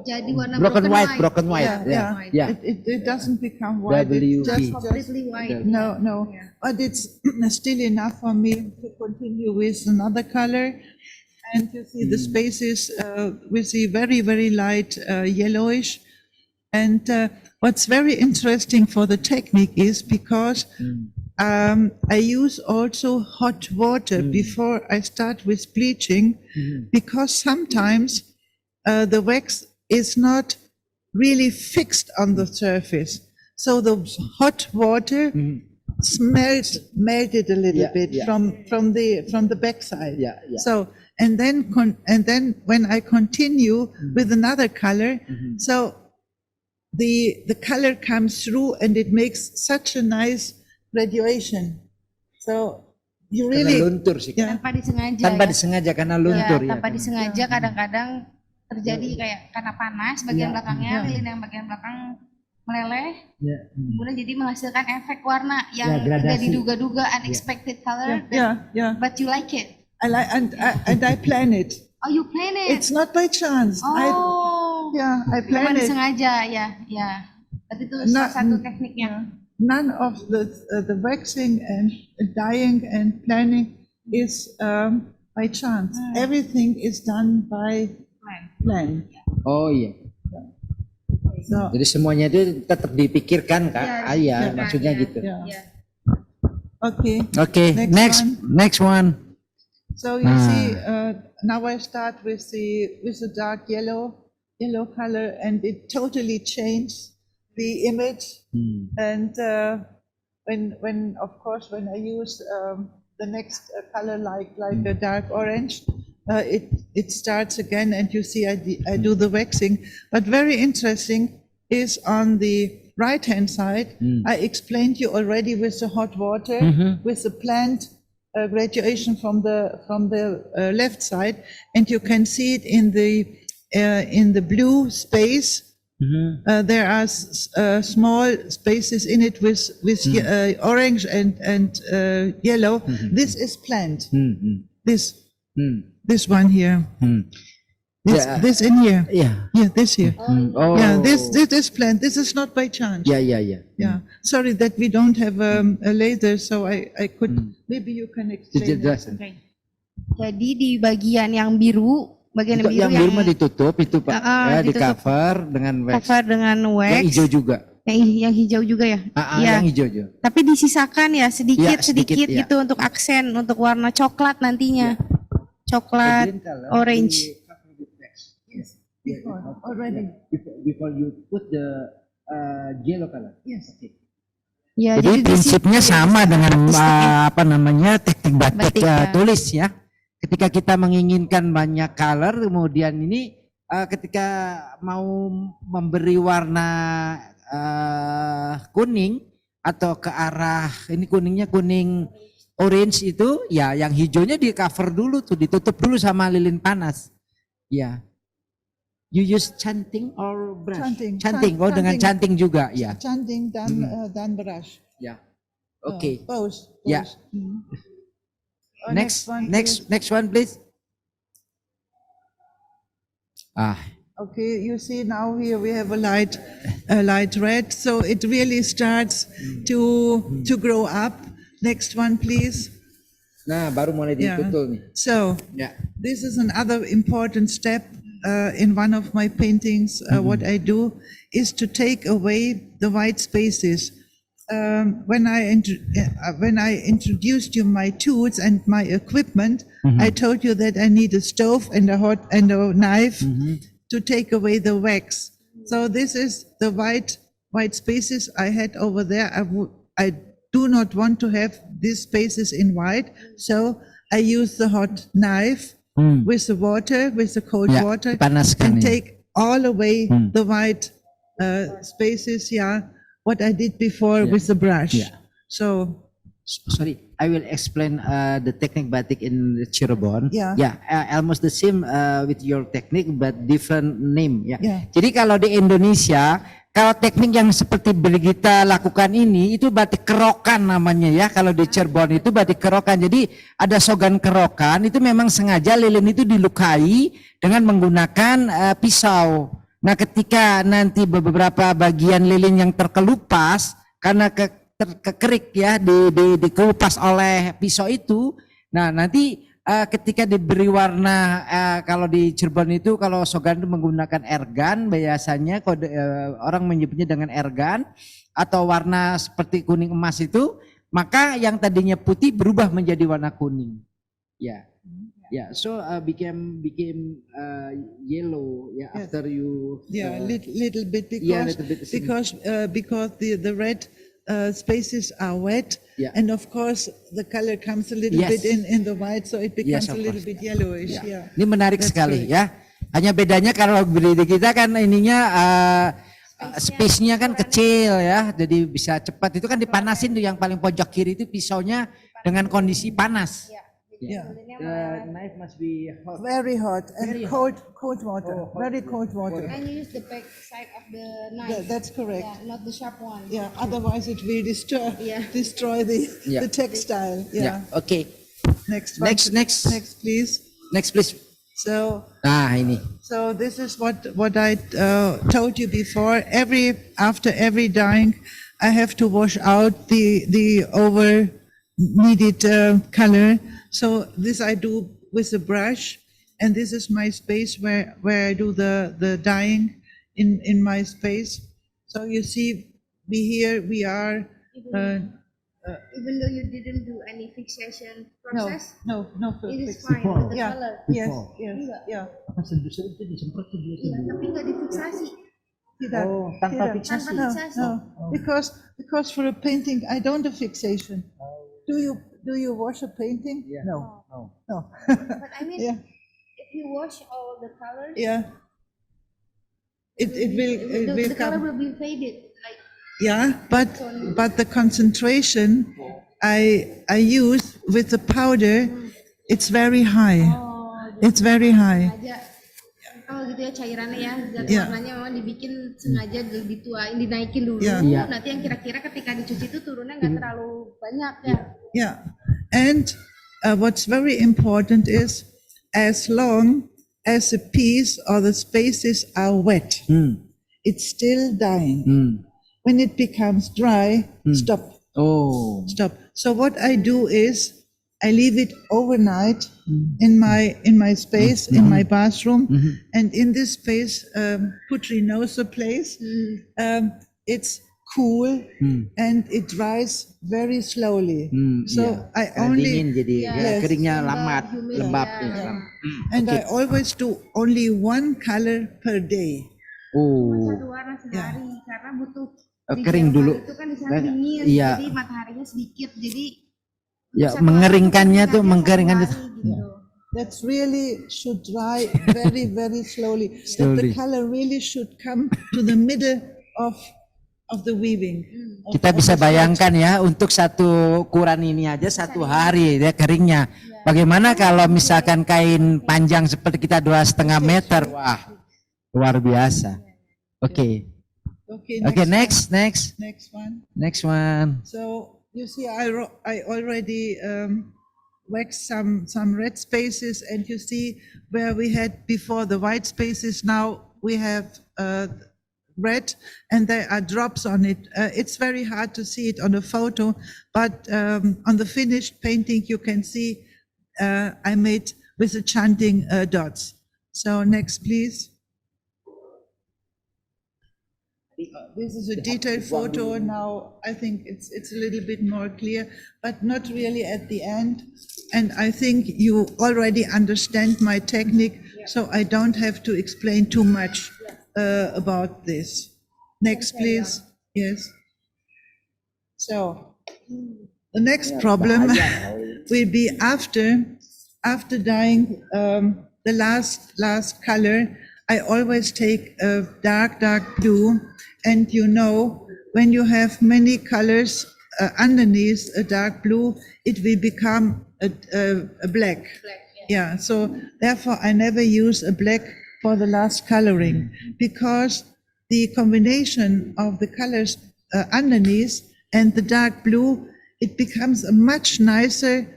Jadi warna broken white. Broken white. Yeah, Yeah. It doesn't become white. WB. It's just completely white. no. Yeah. But it's still enough for me to continue with another color. And you see the spaces with the very light yellowish. And what's very interesting for the technique is because I use also hot water before I start with bleaching, because sometimes the wax is not really fixed on the surface. So the hot water melted a little Yeah, bit yeah. from the backside. Yeah, yeah. So and then when I continue with another color, so the color comes through and it makes such a nice graduation. So you Karena really luntur sih. yeah. Tanpa disengaja Tanpa ya. disengaja karena Ya, luntur ya. tanpa disengaja kadang-kadang terjadi kayak karena panas bagian belakangnya, lilin yang bagian belakang meleleh, Ya. kemudian jadi menghasilkan efek warna yang Ya, gradasi. tidak diduga-duga, unexpected color, Yeah. but you like it. I like and I plan it. Oh, you plan it. It's not by chance. I Memang plan it. disengaja ya. Berarti itu salah satu tekniknya. None of the waxing and dyeing and planning is by chance. Everything is done by plan. Oh iya. So, Jadi semuanya itu tetap dipikirkan Kak. Ya, Iya, maksudnya gitu. yeah. Ya. Okay. Oke, next one. So you see, now I start with the dark yellow color, and it totally changed the image. And when of course when I use the next color like a dark orange, it starts again, and you see I do the waxing. But very interesting is on the right hand side. I explained you already with the hot water, with the plant graduation from the left side, and you can see it in the blue space. There are small spaces in it with orange and yellow. This is planned. This one here. This in here. Iya. Yeah, this here. Oh. Yeah, this is planned. This is not by chance. Ya. Yeah. Sorry that we don't have a laser, so I could maybe you can explain. Dijelasin. Oke. Jadi di bagian yang biru, bagian yang biru Yang biru mah ditutup itu Pak. Ya, di ditutup. cover dengan wax. cover dengan wax. Yang hijau juga. Yang hijau juga ya. Ya. Yang hijau juga. Tapi disisakan ya sedikit sedikit, ya. gitu untuk aksen, untuk warna coklat nantinya. Coklat, orange. Yes, before already. Before you put the yellow color. Yes. Okay. Ya, Jadi prinsipnya sama dengan apa namanya teknik Batik, batik ya. tulis ya. Ketika kita menginginkan banyak color, kemudian ini ketika mau memberi warna kuning atau ke arah ini kuningnya kuning orange itu ya yang hijaunya di cover dulu tuh, ditutup dulu sama lilin panas. Ya. You use canting or brush? Canting. Oh, dengan canting juga ya. Chanting dan brush. Ya. Oke. Both. Ya. Next one please. Okay, you see now here we have a light red, so it really starts to grow up. Next one, please. Nah, baru mulai ditutul nih. So Ya. this is another important step in one of my paintings. What I do is to take away the white spaces. When I introduced you my tools and my equipment, I told you that I need a stove and a knife to take away the wax. So this is the white spaces I had over there. I do not want to have these spaces in white, so I use the hot knife with the water, with the cold Ya, water, dipanaskan and ya. take all away the white spaces. Yeah, what I did before with the brush. Yeah. So Sorry, I will explain the technique batik in Cirebon. Yeah. Almost the same with your technique but different name. Ya. Yeah. Jadi kalau di Indonesia, kalau teknik yang seperti Brigita lakukan ini itu batik kerokan namanya ya. Kalau di Cirebon itu batik kerokan. Jadi ada sogan kerokan itu memang sengaja lilin itu dilukai dengan menggunakan pisau. Nah, ketika nanti beberapa bagian lilin yang terkelupas karena kekerik ya dikelupas oleh pisau itu. Nah, nanti ketika diberi warna kalau di Cirebon itu kalau sogan itu menggunakan ergan biasanya orang menyebutnya dengan ergan atau warna seperti kuning emas itu, maka yang tadinya putih berubah menjadi warna kuning. Ya. Yeah, so became yellow. Yeah, after you. little bit little bit because the red spaces are wet. Yeah. And of course, the color comes a little Yes. bit in the white, so it becomes Yes, a of little course. bit yellowish. Ya. Yeah. Ini menarik That's sekali correct. ya. Hanya bedanya kalau di kita kan ininya space-nya kan kecil ya, jadi bisa cepat. Itu kan dipanasin tuh yang paling pojok kiri itu pisaunya dengan kondisi panas. Yeah. The knife must be hot. Very hot and Very cold water. Very cold water. And you use the back side of the knife. That's correct. Yeah, not the sharp one. Yeah, otherwise it will Yeah. destroy the Yeah. textile. Ya, Yeah. oke. Next one. Next. Next, please. Next please. So Ini. this is what I told you before. After every dyeing, I have to wash out the over needed color. So this I do with a brush, and this is my space where I do the dyeing in my space. So you see, we are. Even though you didn't do any fixation process, No. it is fix- fine with the Yeah. color. Yes. Enggak. Yeah. Apa sendu-sendu itu disemprot tuh dia Iya, tapi nggak difiksasi. Tidak. Oh, tanpa Tidak. fiksasi. Tanpa fiksasi. No, because for a painting I don't do fixation. Do you wash a painting? Yeah. No. No. But I mean, Yeah. if you wash all the colors, Yeah. It will the color come. will be faded. Like Yeah, but the concentration I use with the powder, it's very high. It's very high. sengaja. Kalau gitu ya cairannya ya, zat Yeah. warnanya memang dibikin sengaja dituain, dinaikin dulu. Yeah. Yeah. Nanti yang kira-kira ketika dicuci itu turunnya nggak terlalu banyak ya. Yeah, and what's very important is as long as the piece or the spaces are wet, it's still dyeing. When it becomes dry, stop. Oh. So what I do is I leave it overnight in my space, in my bathroom, and in this space, Putri knows the place. It's cool and it dries very slowly. So I Karena only dingin jadi Yes. keringnya lembab. ya. Ya. and I always do only one color per day. Oh. Satu warna sehari karena butuh di Kering Jerman dulu. itu kan di sana dingin, Iya. jadi mataharinya sedikit, jadi Ya, satu mengeringkannya hari tuh satu mengeringkan hari itu. gitu. That's really should dry very, very slowly. That Slowly. the color really should come to the middle of the weaving. Kita bisa bayangkan ya, untuk satu ukuran ini aja 1 hari ya keringnya. Bagaimana kalau misalkan kain panjang seperti kita 2,5 meter? Wah, luar biasa. Oke. Okay, Next one. one. So you see, I already waxed some red spaces, and you see where we had before the white spaces. Now we have red, and there are drops on it. It's very hard to see it on the photo, but on the finished painting you can see I made with the chanting dots. So next, please. This is a detailed photo now. I think it's a little bit more clear, but not really at the end. And I think you already understand my technique, so I don't have to explain too much about this. Next, please. Yes. So the next problem will be after dyeing the last color. I always take a dark blue, and you know, when you have many colors underneath a dark blue, it will become a black. Yeah, so therefore I never use a black for the last coloring, because the combination of the colors underneath and the dark blue, it becomes a much nicer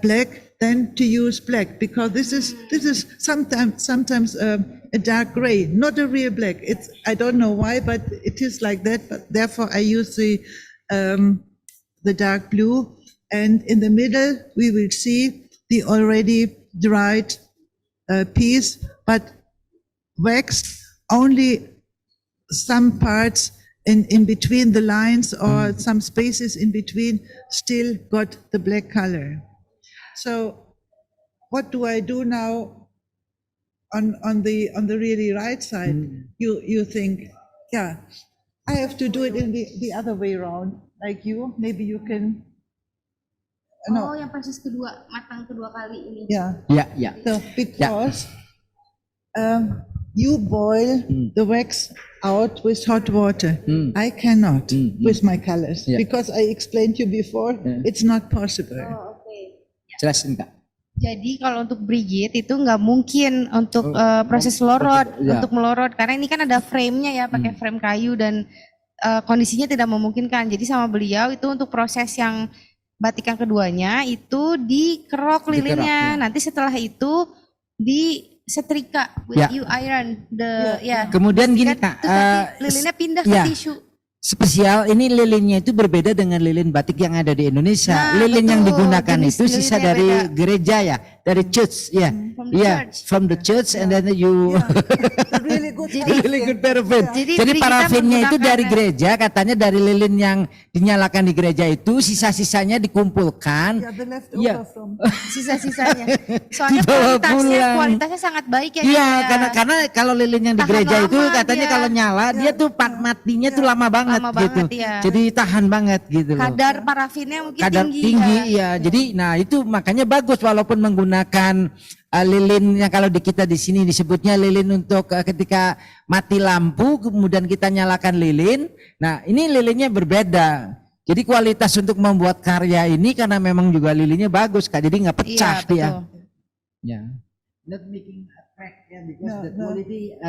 black than to use black, because this is sometimes a dark gray, not a real black. It's, I don't know why, but it is like that. But therefore I use the dark blue, and in the middle we will see the already dried piece, but waxed only some parts in between the lines, or some spaces in between still got the black color. So what do I do now on the really right side? You think, yeah, I have to do it in the other way around, like you. Maybe you can. Oh, yang proses kedua, matang kedua kali ini. Yeah. Ya, ya. So because you boil the wax out with hot water. I cannot with my colors because I explained to you before. It's not possible. Oh, oke. Jelasin Kak. Jadi kalau untuk Brigitte itu nggak mungkin untuk proses lorot, untuk melorot karena ini kan ada frame-nya ya, pakai frame kayu dan kondisinya tidak memungkinkan. Jadi sama beliau itu untuk proses yang batik yang keduanya itu dikerok lilinnya. Nanti setelah itu disetrika, you iron Kemudian gini Kak, lilinnya pindah ke tisu. Spesial ini lilinnya itu berbeda dengan lilin batik yang ada di Indonesia. Lilin yang digunakan itu sisa dari gereja ya, dari church ya. From the church and then you Really good. really good parafin. Jadi parafinnya itu dari gereja, katanya dari lilin yang dinyalakan di gereja itu sisa-sisanya dikumpulkan. The leftover from. Sisa-sisanya. Soalnya Dibawa pulang. kualitasnya sangat baik ya. Iya, karena kalau lilin yang di Tahan gereja itu lama katanya dia. kalau nyala dia tuh matinya tuh lama banget Lama gitu. banget, ya. Jadi tahan banget gitu loh. Kadar parafinnya mungkin Kadar tinggi ya. Jadi nah itu makanya bagus walaupun menggunakan lilin yang kalau di kita di sini disebutnya lilin untuk ketika mati lampu kemudian kita nyalakan lilin. Nah, ini lilinnya berbeda. Jadi kualitas untuk membuat karya ini karena memang juga lilinnya bagus Kak. Jadi nggak pecah dia. Ya. Not making a crack ya because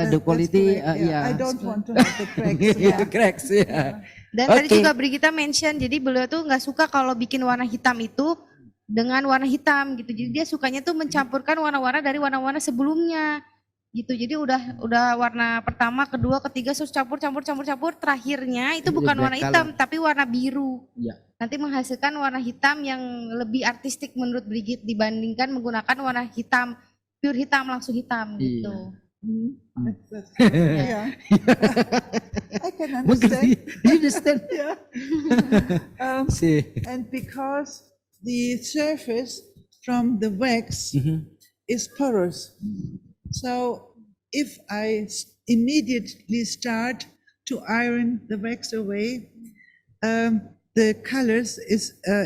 the quality I don't want to have the cracks. cracks ya. Dan tadi juga Brigitte mention, jadi beliau tuh nggak suka kalau bikin warna hitam itu dengan warna hitam gitu. Jadi dia sukanya tuh mencampurkan warna-warna dari warna-warna sebelumnya gitu. Jadi udah warna pertama, kedua, ketiga, terus campur. Terakhirnya itu bukan warna hitam tapi warna biru. Ya. Nanti menghasilkan warna hitam yang lebih artistik menurut Brigitte dibandingkan menggunakan warna hitam, pure hitam, langsung hitam gitu. Yeah. I can understand. You understand? And because the surface from the wax is porous, so if I immediately start to iron the wax away, the colors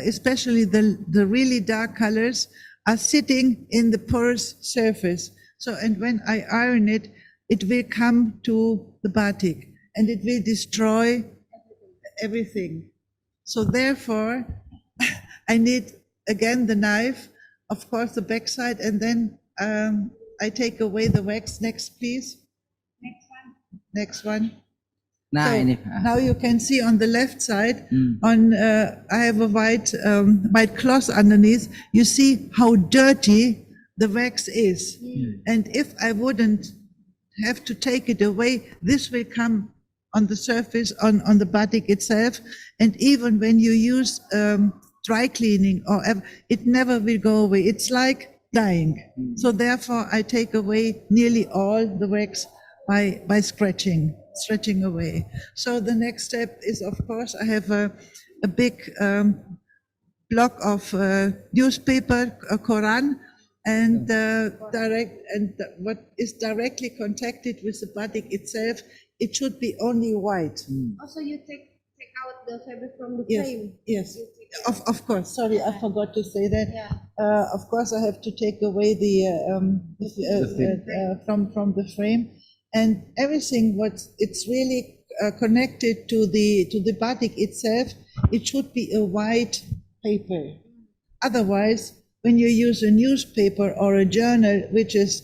especially the really dark colors are sitting in the porous surface. So, and when I iron it, it will come to the batik and it will destroy everything. So therefore, I need again the knife, of course the backside, and then I take away the wax. Next, please. Next one. Nah, So ini. now you can see on the left side, I have a white cloth underneath. You see how dirty the wax is. And if I wouldn't have to take it away, this will come on the surface, on the batik itself. And even when you use dry cleaning, it never will go away. It's like dyeing. So therefore, I take away nearly all the wax by stretching away. So the next step is, of course, I have a big block of newspaper, a Quran, and what is directly contacted with the batik itself, it should be only white. Also you take out the fabric from the Yes, frame. yes. Of course. Sorry, I forgot to say that. Of course, I have to take away from the frame, and everything. It's really connected to the batik itself. It should be a white paper. Otherwise, when you use a newspaper or a journal which is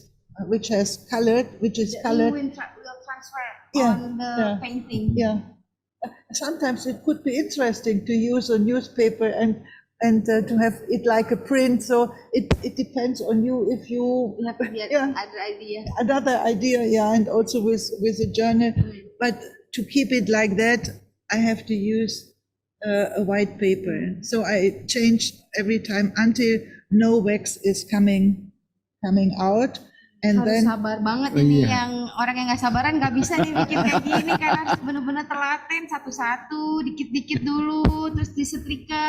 colored, Will transfer on the painting. Yeah. Sometimes it could be interesting to use a newspaper and to have it like a print. So it depends on you if you have to get other idea. Another idea, and also with a journal. But to keep it like that, I have to use a white paper. So I change every time until no wax is coming out. And Harus then sabar banget ini yang orang yang nggak sabaran nggak bisa nih bikin kayak gini karena harus benar-benar telaten satu-satu, dikit-dikit dulu, terus disetrika.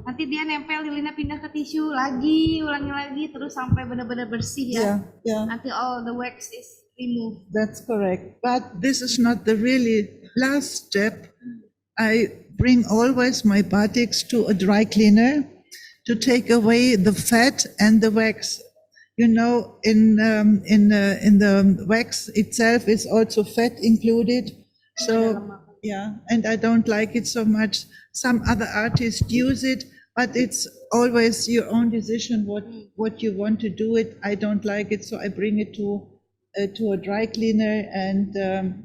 Nanti dia nempel, lilinnya pindah ke tisu lagi, ulangi lagi, terus sampai benar-benar bersih ya. Yeah. Until all the wax is removed. That's correct. But this is not the really last step, I bring always my batiks to a dry cleaner to take away the fat and the wax. You know, in the wax itself is also fat included. So yeah, and I don't like it so much. Some other artists use it, but it's always your own decision what you want to do it. I don't like it, so I bring it to a dry cleaner, and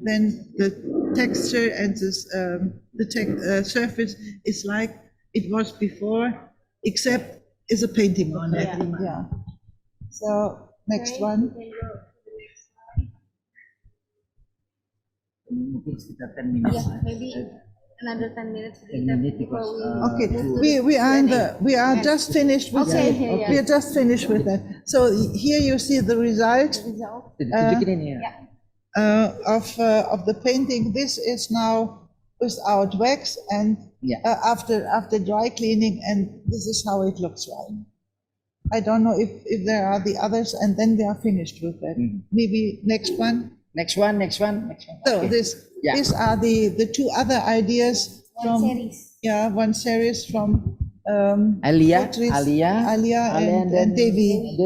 then the texture and the surface is like it was before, except is a painting on it. Yeah. So next one. Mungkin sekitar 10 minutes. Yeah, maybe another 10 minutes. 10 minutes because Okay, we are just finished with Okay, that. yeah. We are just finished with that. So here you see the result tunjukin ini ya. of the painting. This is now without wax and Yeah. after dry cleaning, and this is how it looks like. I don't know if there are the others, and then they are finished with that. Maybe next one. Next one. So Okay. Yeah. these are the two other ideas from one series from Alia and Devi.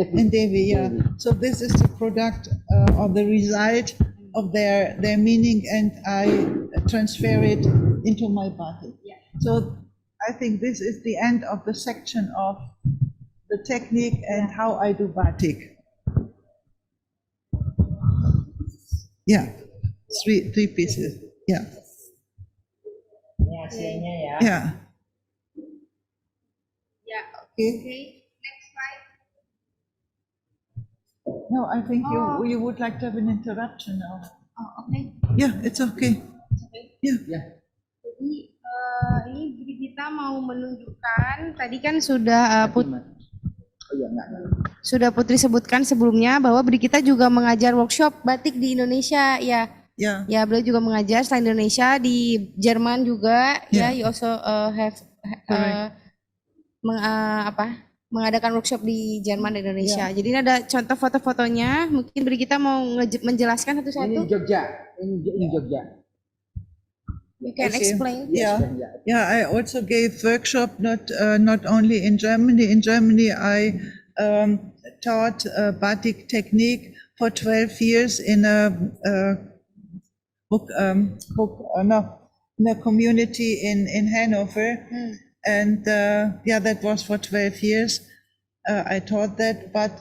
Yeah. So this is the product or the result of their meaning, and I transfer it into my batik. So I think this is the end of the section of the technique and how I do batik. Yeah, three pieces. Yeah. Ini hasilnya ya. Yeah. Yeah. Okay. Okay. Next slide. No, I think you would like to have an interruption now. Oh, okay. Yeah, it's okay. Yeah. Ya. Jadi ini Brigita mau menunjukkan, tadi kan sudah Oh iya enggak. sudah Putri sebutkan sebelumnya bahwa Brigita juga mengajar workshop batik di Indonesia ya. Yeah. Ya, beliau juga mengajar selain Indonesia di Jerman juga. Yeah. Ya, you also have mengadakan workshop di Jerman dan Indonesia. Jadi ini ada contoh foto-fotonya. Mungkin Brigita mau menjelaskan Ini satu-satu. Jogja. Ini Jogja. You can explain. Yeah, yeah. I also gave workshop not only in Germany. In Germany, I taught batik technique for 12 years in a community in Hanover, and that was for 12 years. I taught that, but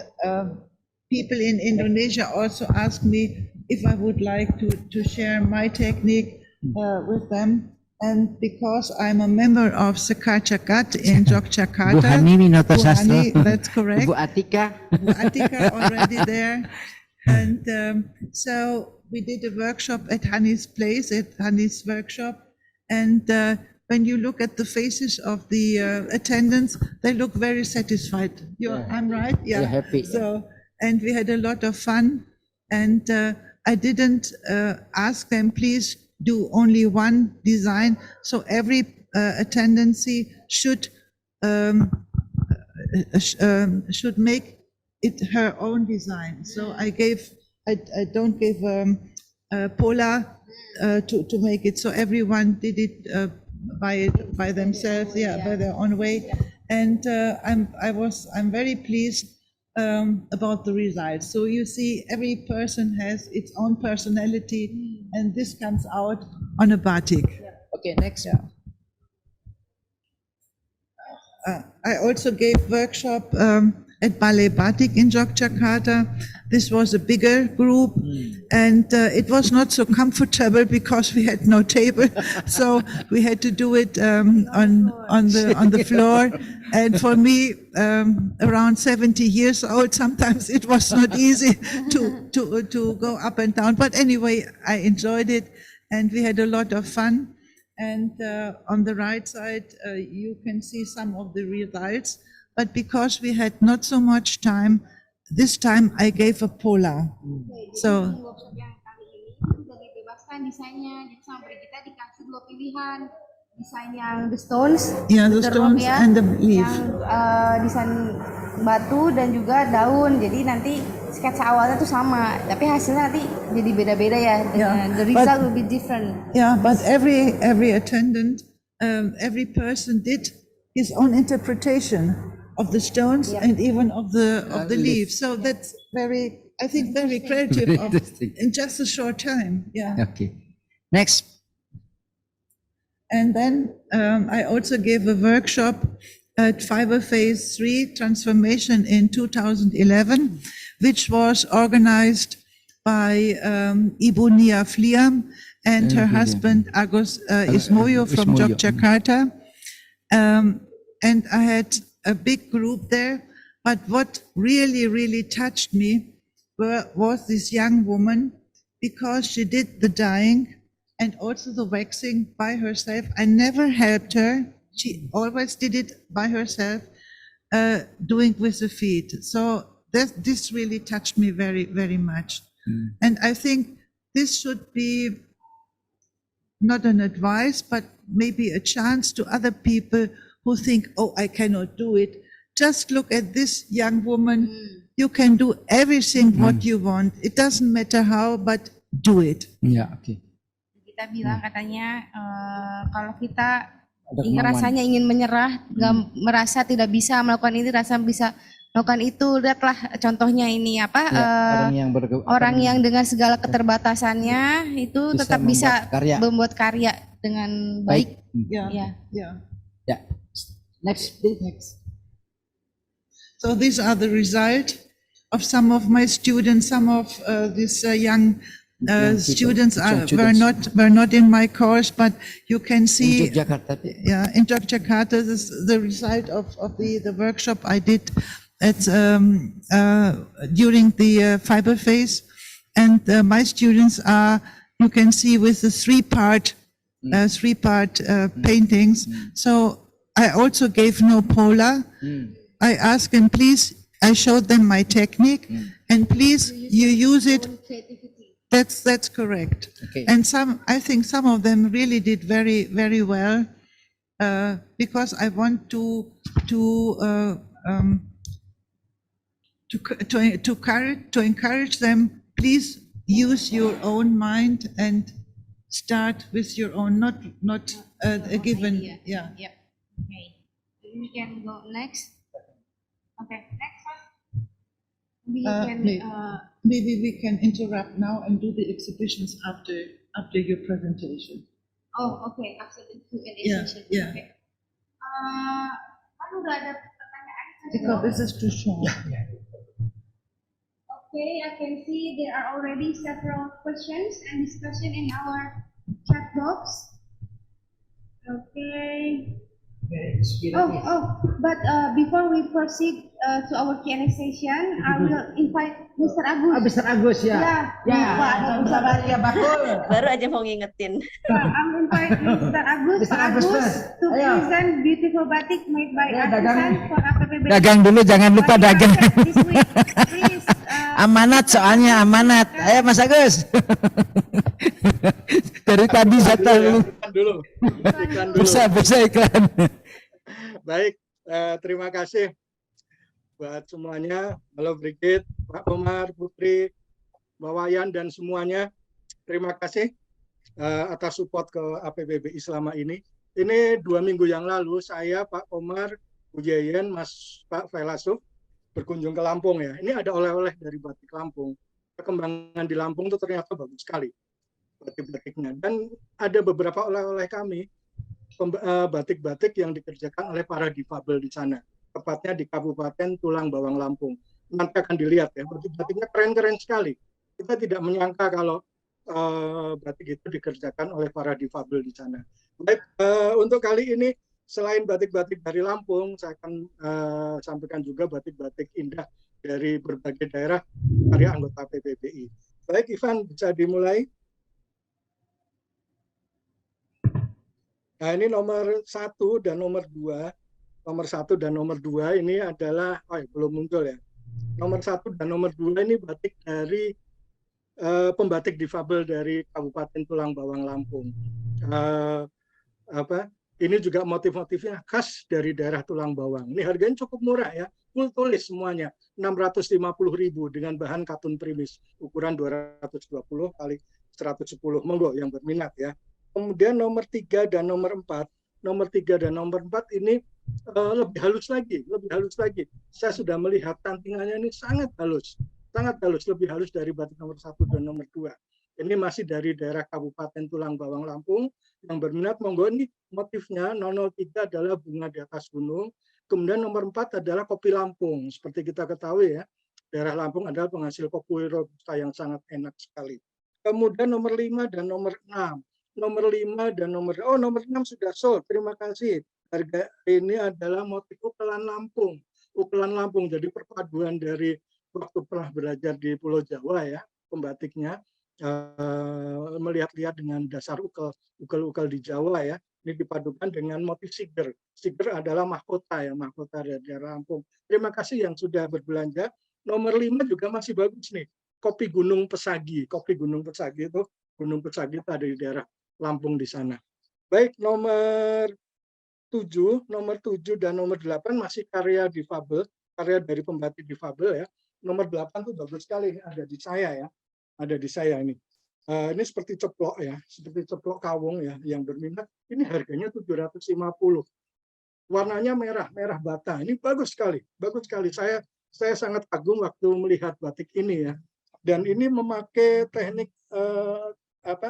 people in Indonesia also asked me if I would like to share my technique with them, and because I'm a member of Sekacakat in Yogyakarta. Bu Hani Minoto Sastro. That's correct. Bu Atika. Atika already there, and so we did a workshop at Hani's place, at Hani's workshop, and when you look at the faces of the attendants, they look very satisfied. I'm right? Yeah. They're happy. So, and we had a lot of fun, and I didn't ask them, please do only one design. So every attendancy should make it her own design. So I don't give Pola to make it. So everyone did it by themselves, by their own way. And I'm very pleased about the results. So you see, every person has its own personality, and this comes out on a batik. Okay, next. I also gave workshop at Ballet Batik in Yogyakarta. This was a bigger group, and it was not so comfortable because we had no table, so we had to do it on the floor. And for me, around 70 years old, sometimes it was not easy to go up and down. But anyway, I enjoyed it, and we had a lot of fun. And on the right side, you can see some of the results. But because we had not so much time, this time I gave a pola. So Workshop yang kali ini sudah dibebaskan desainnya, jadi sama Brigita dikasih dua pilihan, desain yang the stones, the stones and the leaf. yang desain batu dan juga daun. Jadi nanti sketsa awalnya tuh sama, tapi hasilnya nanti jadi beda-beda ya. The result will be different. Yeah, but every attendant, every person did his own interpretation of the stones and even of the leaves. So that's I think very creative in just a short time. Yeah. Okay. Next. And then I also gave a workshop at Fiber Phase 3 Transformation in 2011, which was organized by Ibu Nia Fliam and her husband Agus Ismoyo from Yogyakarta. And I had a big group there, but what really touched me was this young woman, because she did the dyeing and also the waxing by herself. I never helped her. She always did it by herself, doing with the feet. So this really touched me very much. And I think this should be not an advice, but maybe a chance to other people who think, oh, I cannot do it. Just look at this young woman. You can do everything what you want. It doesn't matter how, but do it. Ya, oke. Kita bilang katanya kalau kita rasanya ingin menyerah, merasa tidak bisa melakukan ini, rasa bisa melakukan itu, lihatlah contohnya ini apa orang yang dengan segala keterbatasannya itu tetap bisa membuat karya dengan baik. Yeah. Next, please. Next. So these are the result of some of my students. Some of these young students were not in my course, but you can see. In Yogyakarta. Yeah, in Yogyakarta, this is the result of the workshop I did at during the fiber phase, and my students are, you can see, with the three-part paintings. So I also gave no polar. I asked them, please, I showed them my technique, and please, you use it. That's correct. Okay. And I think some of them really did very well, because I want to encourage them. Please use your own mind and start with your own, not a given. Yeah. Okay. We can go next. Okay, next one. Maybe we can interrupt now and do the exhibitions after your presentation. Oh, okay, after the Q&A session. Yeah. Okay. Kan udah ada pertanyaan. Because this is too short. Okay, I can see there are already several questions and discussion in our chat box. Okay. But before we proceed to our Q&A session, I will invite Mr. Agus. Mr. Agus ya. Baru aja mau ngingetin. I'm invite Mr. Agus, to present beautiful batik made by artisan for APPBI. Dagang dulu, jangan lupa dagang. This week, please. Amanat soalnya, amanat. Ayo Mas Agus. Dari tadi saya tahu. Iklan dulu. Bisa iklan. Baik, terima kasih buat semuanya. Halo Brigit, Pak Omar, Putri, Mbak Wayan, dan semuanya. Terima kasih atas support ke APPBI selama ini. Ini 2 minggu yang lalu saya, Pak Omar, Ujayan, Mas Pak Felasuf berkunjung ke Lampung ya. Ini ada oleh-oleh dari Batik Lampung. Perkembangan di Lampung itu ternyata bagus sekali batik-batiknya. Dan ada beberapa oleh-oleh kami, batik-batik yang dikerjakan oleh para difabel di sana, tepatnya di Kabupaten Tulang Bawang Lampung. Nanti akan dilihat ya, batik-batiknya keren-keren sekali. Kita tidak menyangka kalau batik itu dikerjakan oleh para difabel di sana. Baik, untuk kali ini selain batik-batik dari Lampung, saya akan sampaikan juga batik-batik indah dari berbagai daerah karya anggota APPBI. Baik, Ivan, bisa dimulai. Nah, ini nomor 1 dan nomor 2. Nomor 1 dan nomor 2 ini adalah, belum muncul ya. Nomor 1 dan nomor 2 ini batik dari pembatik difabel dari Kabupaten Tulang Bawang Lampung. Ini juga motif-motifnya khas dari daerah Tulang Bawang. Ini harganya cukup murah ya, full tulis semuanya 650.000 dengan bahan katun primis ukuran 220 kali 110. Monggo yang berminat ya. Kemudian nomor 3 dan nomor 4. Nomor 3 dan nomor 4 ini lebih halus lagi, lebih halus lagi. Saya sudah melihat tantingannya ini sangat halus, lebih halus dari batik nomor 1 dan nomor 2. Ini masih dari daerah Kabupaten Tulang Bawang Lampung. Yang berminat monggo, ini motifnya 003 adalah bunga di atas gunung. Kemudian nomor 4 adalah kopi Lampung. Seperti kita ketahui ya, daerah Lampung adalah penghasil kopi robusta yang sangat enak sekali. Kemudian nomor 5 dan nomor 6. Nomor 5 dan nomor 6 sudah sold. Terima kasih. Harga ini adalah motif ukelan Lampung. Ukelan Lampung, jadi perpaduan dari waktu pernah belajar di Pulau Jawa ya, pembatiknya. Melihat-lihat dengan dasar ukel di Jawa ya, ini dipadukan dengan motif siger. Siger adalah mahkota ya, mahkota dari Lampung. Terima kasih yang sudah berbelanja. Nomor 5 juga masih bagus nih, kopi Gunung Pesagi. Kopi Gunung Pesagi itu, Gunung Pesagi itu ada di daerah Lampung di sana. Baik, nomor 7 dan nomor 8 masih karya difabel, karya dari pembatik difabel ya. Nomor 8 itu bagus sekali, ada di saya ya. Ada di saya ini. Ini seperti ceplok ya, seperti ceplok kawung ya, yang berminat. Ini harganya 750. Warnanya merah bata. Ini bagus sekali, bagus sekali. Saya sangat kagum waktu melihat batik ini ya. Dan ini memakai teknik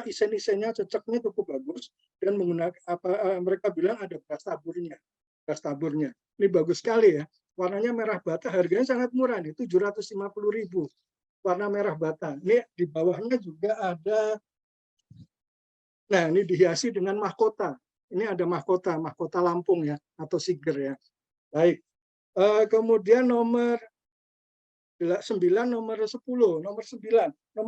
isen-isennya, ceceknya cukup bagus dan menggunakan mereka bilang ada beras taburnya. Ini bagus sekali ya. Warnanya merah bata, harganya sangat murah nih, 750.000. Warna merah bata. Ini di bawahnya juga ada, nah ini dihiasi dengan mahkota. Ini ada mahkota Lampung ya, atau siger ya. Baik. Kemudian nomor 9, nomor 10, nomor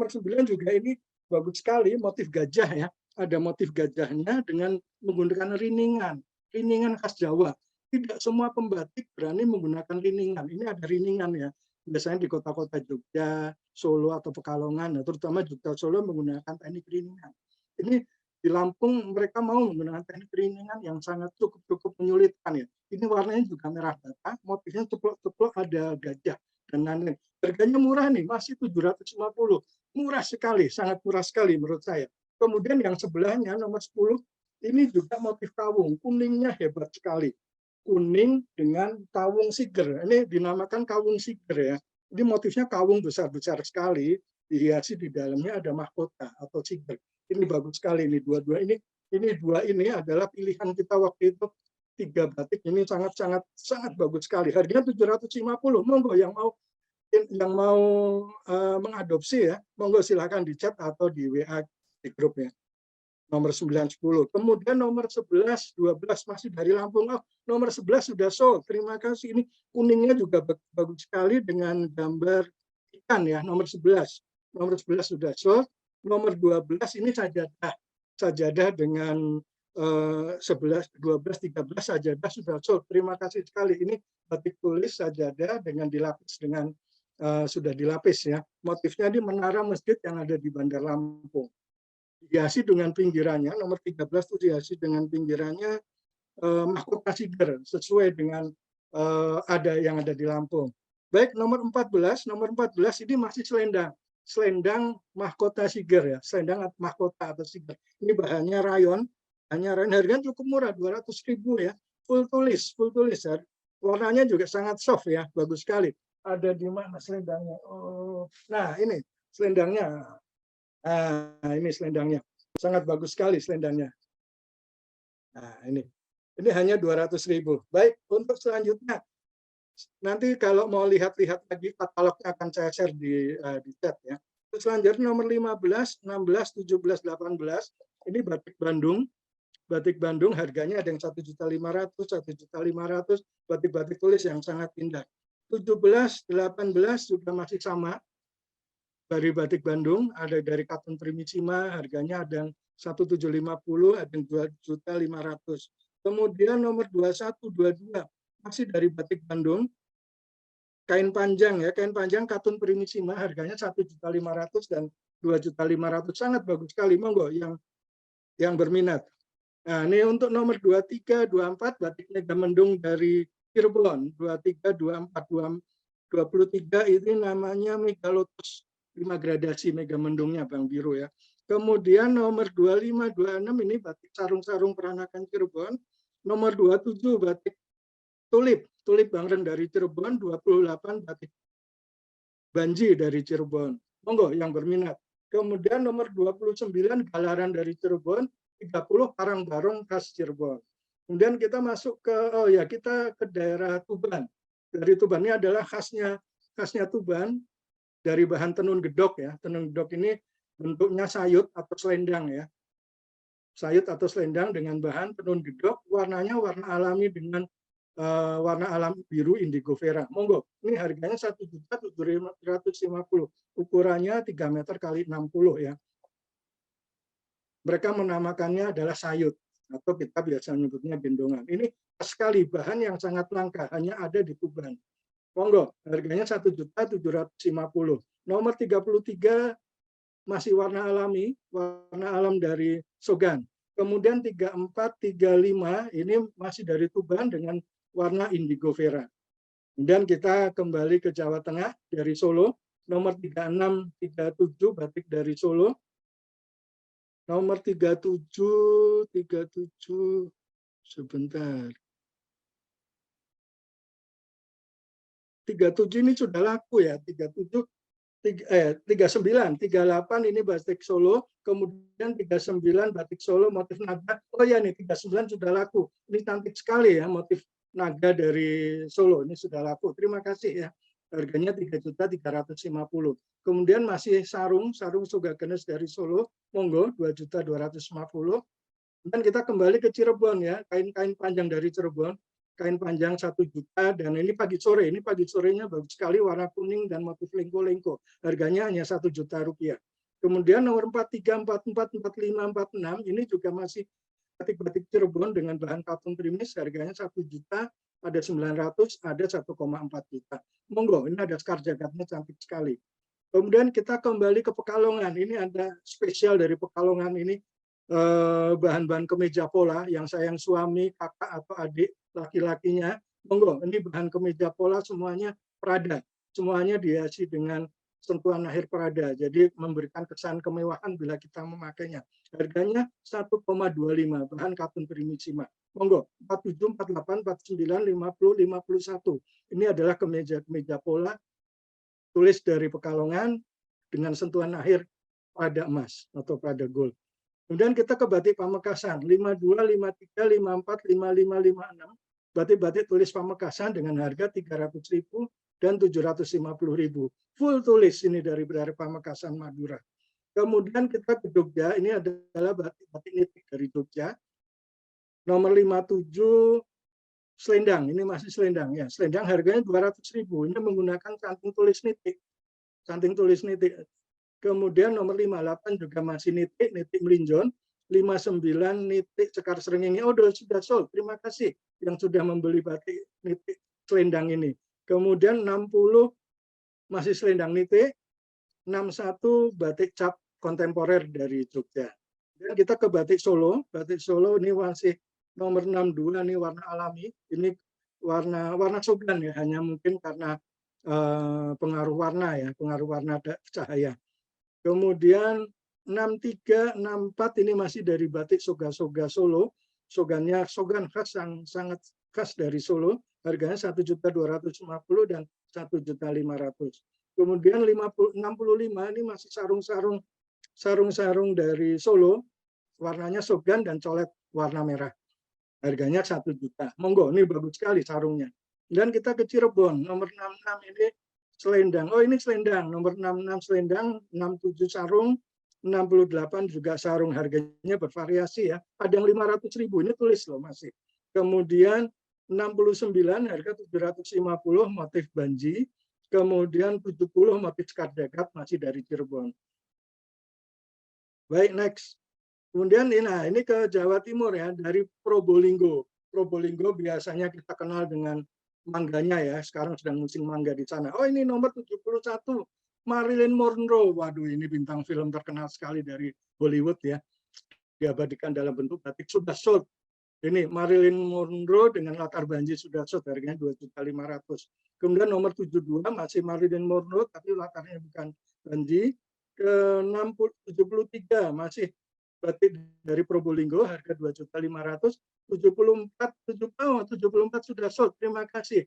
9 juga ini bagus sekali, motif gajah ya. Ada motif gajahnya dengan menggunakan rinningan khas Jawa. Tidak semua pembatik berani menggunakan rinningan. Ini ada rinningan ya. Biasanya di kota-kota Jogja, Solo atau Pekalongan, terutama Jogja Solo menggunakan teknik rinningan. Ini di Lampung mereka mau menggunakan teknik rinningan yang sangat cukup menyulitkan ya. Ini warnanya juga merah bata, motifnya ceplok-ceplok ada gajah dan lain-lain. Harganya murah nih, masih 750. Murah sekali, sangat murah sekali menurut saya. Kemudian yang sebelahnya nomor 10 ini juga motif kawung, kuningnya hebat sekali. Kuning dengan kawung siger. Ini dinamakan kawung siger ya. Ini motifnya kawung besar-besar sekali, dihiasi di dalamnya ada mahkota atau siger. Ini bagus sekali ini dua-dua ini dua ini adalah pilihan kita waktu itu 3 batik ini sangat bagus sekali. Harganya 750. Monggo yang mau mengadopsi ya, monggo silakan di chat atau di WA di grupnya. Nomor 9, 10. Kemudian nomor 11, 12 masih dari Lampung. Nomor 11 sudah sold. Terima kasih. Ini kuningnya juga bagus sekali dengan gambar ikan ya. Nomor 11. Nomor 11 sudah sold. Nomor 12 ini sajadah dengan 11, 12, 13 sajadah sudah sold. Terima kasih sekali. Ini batik tulis sajadah dengan dilapis dengan sudah dilapis ya. Motifnya di menara masjid yang ada di Bandar Lampung. Dihiasi dengan pinggirannya, nomor 13 itu dihiasi dengan pinggirannya mahkota siger sesuai dengan yang ada di Lampung. Baik, nomor 14 ini masih selendang mahkota siger ya, selendang mahkota atau siger. Ini bahannya rayon, harganya cukup murah, 200.000 ya, full tulis ya. Warnanya juga sangat soft ya, bagus sekali. Ada di mana selendangnya? Nah ini selendangnya. Ini selendangnya, sangat bagus sekali selendangnya. Nah ini hanya 200.000. Baik, untuk selanjutnya nanti kalau mau lihat-lihat lagi katalognya akan saya share di chat ya. Terus selanjutnya nomor 15, 16, 17, 18 ini batik Bandung. Batik Bandung harganya ada yang 1.500.000, 1.500.000, batik-batik tulis yang sangat indah. 17, 18 juga masih sama. Dari batik Bandung ada dari katun primisima, harganya ada yang 1.750, ada yang 2.500.000. Kemudian nomor 21, 22 masih dari batik Bandung, kain panjang ya, kain panjang katun primisima, harganya 1.500.000 dan 2.500.000, sangat bagus sekali. Monggo yang berminat. Nah ini untuk nomor 23, 24 batik Megamendung dari Cirebon 23, 24, 23 ini namanya megalotus 5 gradasi mega mendungnya Bang Biru ya. Kemudian nomor 25, 26 ini batik sarung-sarung peranakan Cirebon. Nomor 27 batik tulip Bang Ren dari Cirebon. 28 batik Banji dari Cirebon. Monggo yang berminat. Kemudian nomor 29 galaran dari Cirebon, 30 parang barong khas Cirebon. Kemudian kita masuk ke kita ke daerah Tuban. Dari Tuban ini adalah khasnya Tuban dari bahan tenun gedok ya. Tenun gedok ini bentuknya sayut atau selendang ya. Sayut atau selendang dengan bahan tenun gedok, warnanya warna alami dengan warna alam biru indigo vera. Monggo, ini harganya 1.750.000. Ukurannya 3 meter kali 60 ya. Mereka menamakannya adalah sayut atau kita biasa menyebutnya gendongan. Ini sekali bahan yang sangat langka, hanya ada di Tuban. Monggo, harganya 1.750.000. Nomor 33 masih warna alami, warna alam dari Sogan. Kemudian 34, 35 ini masih dari Tuban dengan warna indigo vera. Kemudian kita kembali ke Jawa Tengah dari Solo. Nomor 36, 37 batik dari Solo. Nomor 37 sebentar. 37 ini sudah laku ya. 39, 38 ini batik Solo, kemudian 39 batik Solo motif naga. Oh ya nih 39 sudah laku. Ini cantik sekali ya motif naga dari Solo. Ini sudah laku. Terima kasih ya. Harganya 3.350.000. Kemudian masih sarung Sugagenes dari Solo, monggo 2.250.000. Dan kita kembali ke Cirebon ya, kain-kain panjang dari Cirebon. Kain panjang 1 juta dan ini pagi sorenya bagus sekali warna kuning dan motif lengko-lengko. Harganya hanya 1 juta rupiah. Kemudian nomor 43, 44, 45, 46 ini juga masih batik-batik Cirebon dengan bahan katun trimis, harganya 1 juta, ada 900, ada 1,4 juta. Monggo, ini ada sekar jagatnya cantik sekali. Kemudian kita kembali ke Pekalongan. Ini ada spesial dari Pekalongan ini. Bahan-bahan kemeja pola yang sayang suami, kakak atau adik laki-lakinya, monggo ini bahan kemeja pola semuanya Prada, semuanya dihiasi dengan sentuhan akhir Prada, jadi memberikan kesan kemewahan bila kita memakainya. Harganya 1,25, bahan katun primissima. Monggo 47, 48, 49, 50, 51. Ini adalah kemeja pola tulis dari Pekalongan dengan sentuhan akhir Prada emas atau Prada gold. Kemudian kita ke batik Pamekasan 52, 53, 54, 55, 56. Batik-batik tulis Pamekasan dengan harga 300.000 dan 750.000. Full tulis ini dari Pamekasan Madura. Kemudian kita ke Jogja, ini adalah batik nitik dari Jogja. Nomor 57 selendang, ini masih selendang ya. Selendang harganya 200.000. Ini menggunakan canting tulis nitik. Canting tulis nitik. Kemudian nomor 58 juga masih nitik melinjon. 59 nitik cekar srengenge. Oh, sudah sold. Terima kasih yang sudah membeli batik nitik selendang ini. Kemudian 60 masih selendang nitik. 61 batik cap kontemporer dari Jogja. Dan kita ke batik Solo. Batik Solo ini masih nomor 62, ini warna alami. Ini warna Sogan ya, hanya mungkin karena pengaruh warna ya, pengaruh warna cahaya. Kemudian 63, 64 ini masih dari batik soga-soga Solo. Sogannya Sogan khas yang sangat khas dari Solo. Harganya 1.250.000 dan 1.500.000. Kemudian 65 ini masih sarung-sarung dari Solo. Warnanya Sogan dan colet warna merah. Harganya 1 juta. Monggo, ini bagus sekali sarungnya. Dan kita ke Cirebon, nomor 66 ini selendang. Oh, ini selendang. Nomor 66 selendang, 67 sarung, 68 juga sarung. Harganya bervariasi ya. Ada yang 500.000, ini tulis loh masih. Kemudian 69 harga 750 motif Banji. Kemudian 70 motif sekar jagat masih dari Cirebon. Baik, next. Kemudian ini ke Jawa Timur ya, dari Probolinggo. Probolinggo biasanya kita kenal dengan mangganya ya, sekarang sedang musim mangga di sana. Oh, ini nomor 71 Marilyn Monroe. Waduh, ini bintang film terkenal sekali dari Hollywood ya. Diabadikan dalam bentuk batik sudah sold. Ini Marilyn Monroe dengan latar banji sudah sold, harganya 2.500.000. Kemudian nomor 72 masih Marilyn Monroe tapi latarnya bukan banji. Ke 73 masih batik dari Probolinggo, harga 2.500.000. 74 sudah sold. Terima kasih.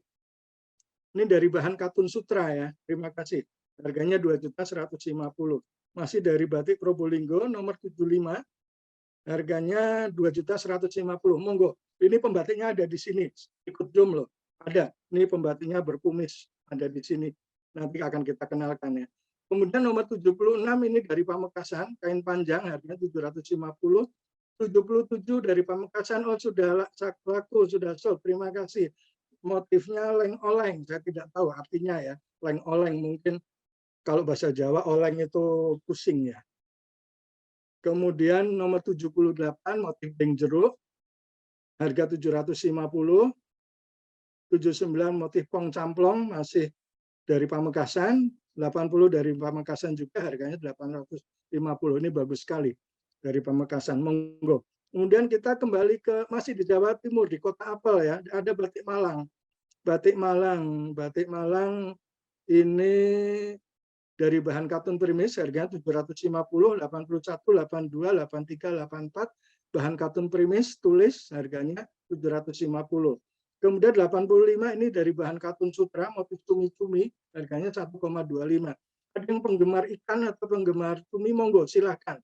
Ini dari bahan katun sutra ya. Terima kasih. Harganya 2.150.000. Masih dari batik Probolinggo nomor 75. Harganya 2.150.000. Monggo. Ini pembatiknya ada di sini. Ikut zoom loh. Ada. Ini pembatiknya berkumis ada di sini. Nanti akan kita kenalkan ya. Kemudian nomor 76 ini dari Pamekasan, kain panjang harganya 750. 77 dari Pamekasan, oh sudah laku, sudah sold. Terima kasih. Motifnya leng-oleng, saya tidak tahu artinya ya. Leng-oleng mungkin kalau bahasa Jawa oleng itu pusing ya. Kemudian nomor 78 motif beng jeruk, harga 750. 79 motif pong camplong masih dari Pamekasan, 80 dari Pamekasan juga, harganya 850. Ini bagus sekali dari Pamekasan. Monggo. Kemudian kita kembali ke masih di Jawa Timur, di Kota Apel ya, ada batik Malang. Batik Malang, batik Malang ini dari bahan katun primis, harganya 750, 81, 82, 83, 84. Bahan katun primis tulis, harganya 750. Kemudian 85 ini dari bahan katun sutra, motif cumi-cumi, harganya 1,25. Ada yang penggemar ikan atau penggemar cumi, monggo silahkan.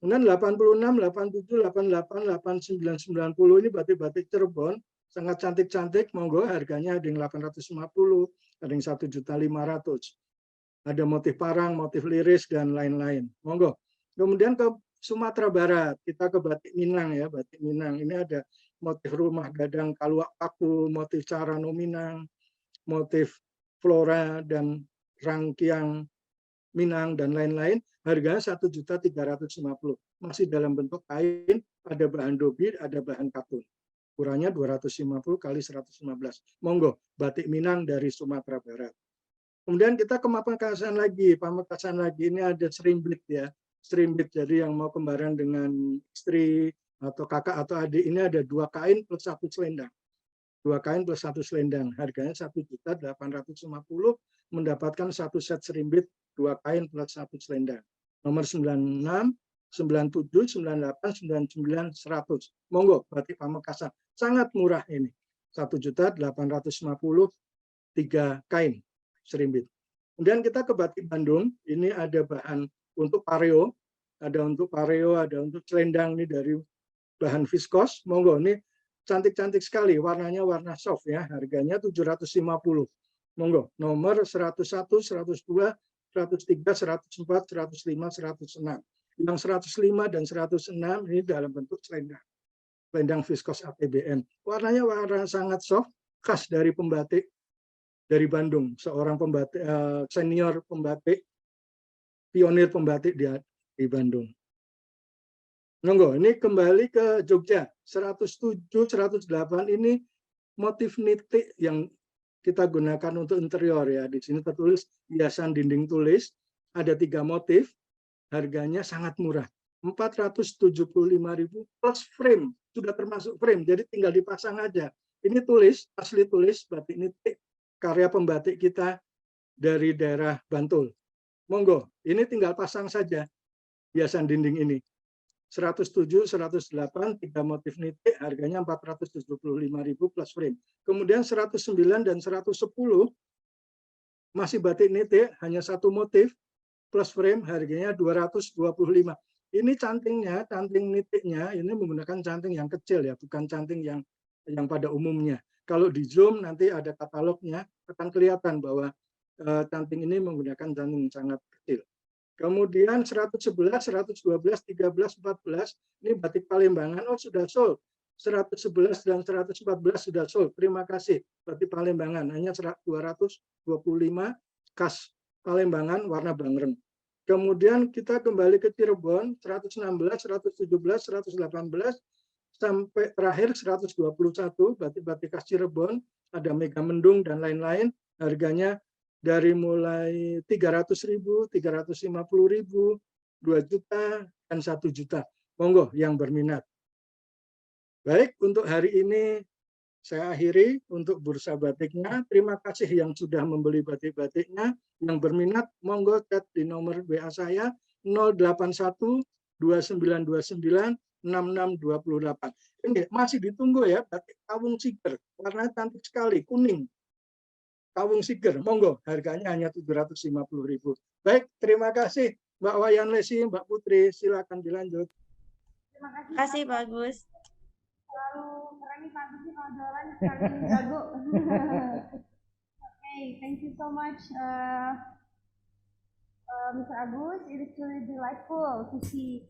Kemudian 86, 87, 88, 89, 90 ini batik-batik Cirebon, sangat cantik-cantik, monggo harganya ada yang 850, ada yang 1.500.000. Ada motif parang, motif liris, dan lain-lain. Monggo. Kemudian ke Sumatera Barat, kita ke batik Minang ya, batik Minang. Ini ada motif rumah gadang kaluak paku, motif carano Minang, motif flora dan rangkiang Minang, dan lain-lain. Harganya 1.350.000. Masih dalam bentuk kain, ada bahan dobi, ada bahan katun. Ukurannya 250 kali 115. Monggo, batik Minang dari Sumatera Barat. Kemudian kita ke Pamekasan lagi, ini ada serimbit ya, serimbit. Jadi yang mau kembaran dengan istri atau kakak atau adik, ini ada 2 kain plus 1 selendang. 2 kain plus 1 selendang, harganya 1.850.000, mendapatkan 1 set serimbit, 2 kain plus 1 selendang. Nomor 96, 97, 98, 99, 100. Monggo, batik Pamekasan. Sangat murah ini. 1.850.000, 3 kain serimbit. Kemudian kita ke batik Bandung, ini ada bahan untuk pareo, ada untuk selendang ini dari bahan viskos. Monggo, ini cantik-cantik sekali, warnanya warna soft ya, harganya 750. Monggo, nomor 101, 102, 103, 104, 105, 106. Yang 105 dan 106 ini dalam bentuk selendang viskos APPBI. Warnanya warna sangat soft, khas dari pembatik dari Bandung, seorang pembatik senior pembatik, pionir pembatik di Bandung. Nunggu, ini kembali ke Jogja, 107, 108 ini motif nitik yang kita gunakan untuk interior ya. Di sini tertulis hiasan dinding tulis, ada 3 motif, harganya sangat murah, 475.000 plus frame, sudah termasuk frame, jadi tinggal dipasang aja. Ini tulis, asli tulis batik nitik, karya pembatik kita dari daerah Bantul. Monggo, ini tinggal pasang saja hiasan dinding ini. 107, 108, 3 motif nitik, harganya 475.000 plus frame. Kemudian 109 dan 110 masih batik nitik, hanya 1 motif plus frame, harganya 225. Ini cantingnya, canting nitiknya ini menggunakan canting yang kecil ya, bukan canting yang pada umumnya. Kalau di zoom nanti ada katalognya, akan kelihatan bahwa canting ini menggunakan canting sangat kecil. Kemudian 111, 112, 13, 14, ini batik Palembangan, oh sudah sold. 111 dan 114 sudah sold. Terima kasih. Batik Palembangan, hanya 225, khas Palembangan, warna bangreng. Kemudian kita kembali ke Cirebon, 116, 117, 118, sampai terakhir 121 batik-batik khas Cirebon, ada Mega Mendung dan lain-lain, harganya dari mulai 300.000, 350.000, 2 juta dan 1 juta. Monggo yang berminat. Baik, untuk hari ini saya akhiri untuk bursa batiknya. Terima kasih yang sudah membeli batik-batiknya. Yang berminat, monggo chat di nomor WA saya 081 2929 6628. Ini masih ditunggu ya, batik kawung siger. Warnanya cantik sekali, kuning. Kawung siger, monggo. Harganya hanya 750.000. Baik, terima kasih Mbak Wayan Lesi, Mbak Putri. Silakan dilanjut. Terima Terima kasih Pak Agus. Selalu keren nih Pak Agus nih kalau jualan sekali jago. Okay, thank you so much, Mr. Agus. It is really delightful to see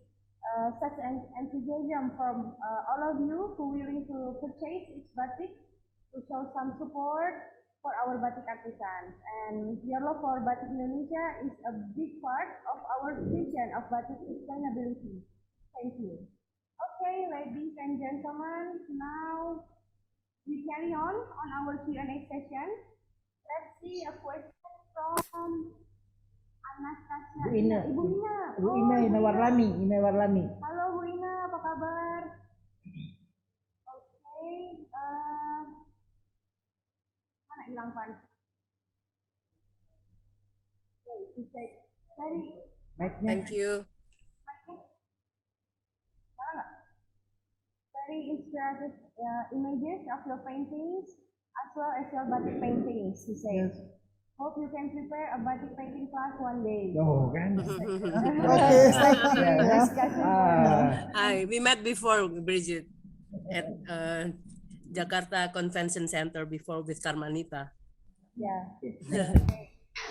such an enthusiasm from all of you who willing to purchase each batik to show some support for our batik artisans. And your love for Batik Indonesia is a big part of our vision of batik sustainability. Thank you. Okay, ladies and gentlemen, now we carry on our Q&A session. Let's see a question from Anastasia. Bu Ina. Ibu Ina. Bu Ina, Ina Warlani, Ina Warlani. Halo Bu Ina, apa kabar? Oke, mana hilang Pan? Oke, Thank you. very inspired images of your paintings as well as your batik paintings, he says. Hope you can prepare a batik painting class one day. Oh, kan? Hi, we met before, Bridget, at Jakarta Convention Center before with Carmanita. Yeah.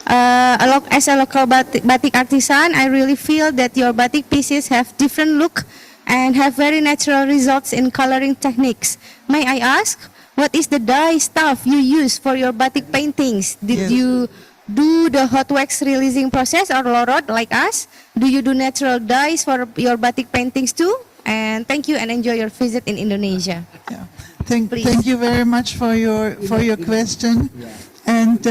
As a local batik artisan, I really feel that your batik pieces have different look and have very natural results in coloring techniques. May I ask, what is the dye stuff you use for your batik paintings? Did you do the hot wax releasing process or lorot like us? Do you do natural dyes for your batik paintings too? And thank you and enjoy your visit in Indonesia. Yeah. Thank you very much for your question. And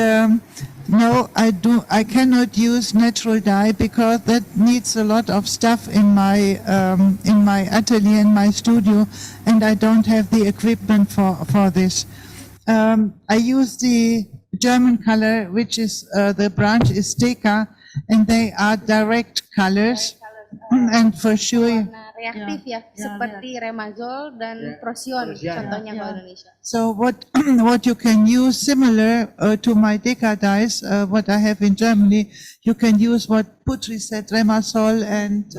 no, I cannot use natural dye because that needs a lot of stuff in my atelier, in my studio, and I don't have the equipment for this. I use the German color, which is the branch is Deka, and they are direct colors. And for sure, Reaktif ya, seperti remazol dan prosion, contohnya kalau Indonesia. so what you can use similar to my Deka dyes, what I have in Germany, you can use what Putri said, Remasol and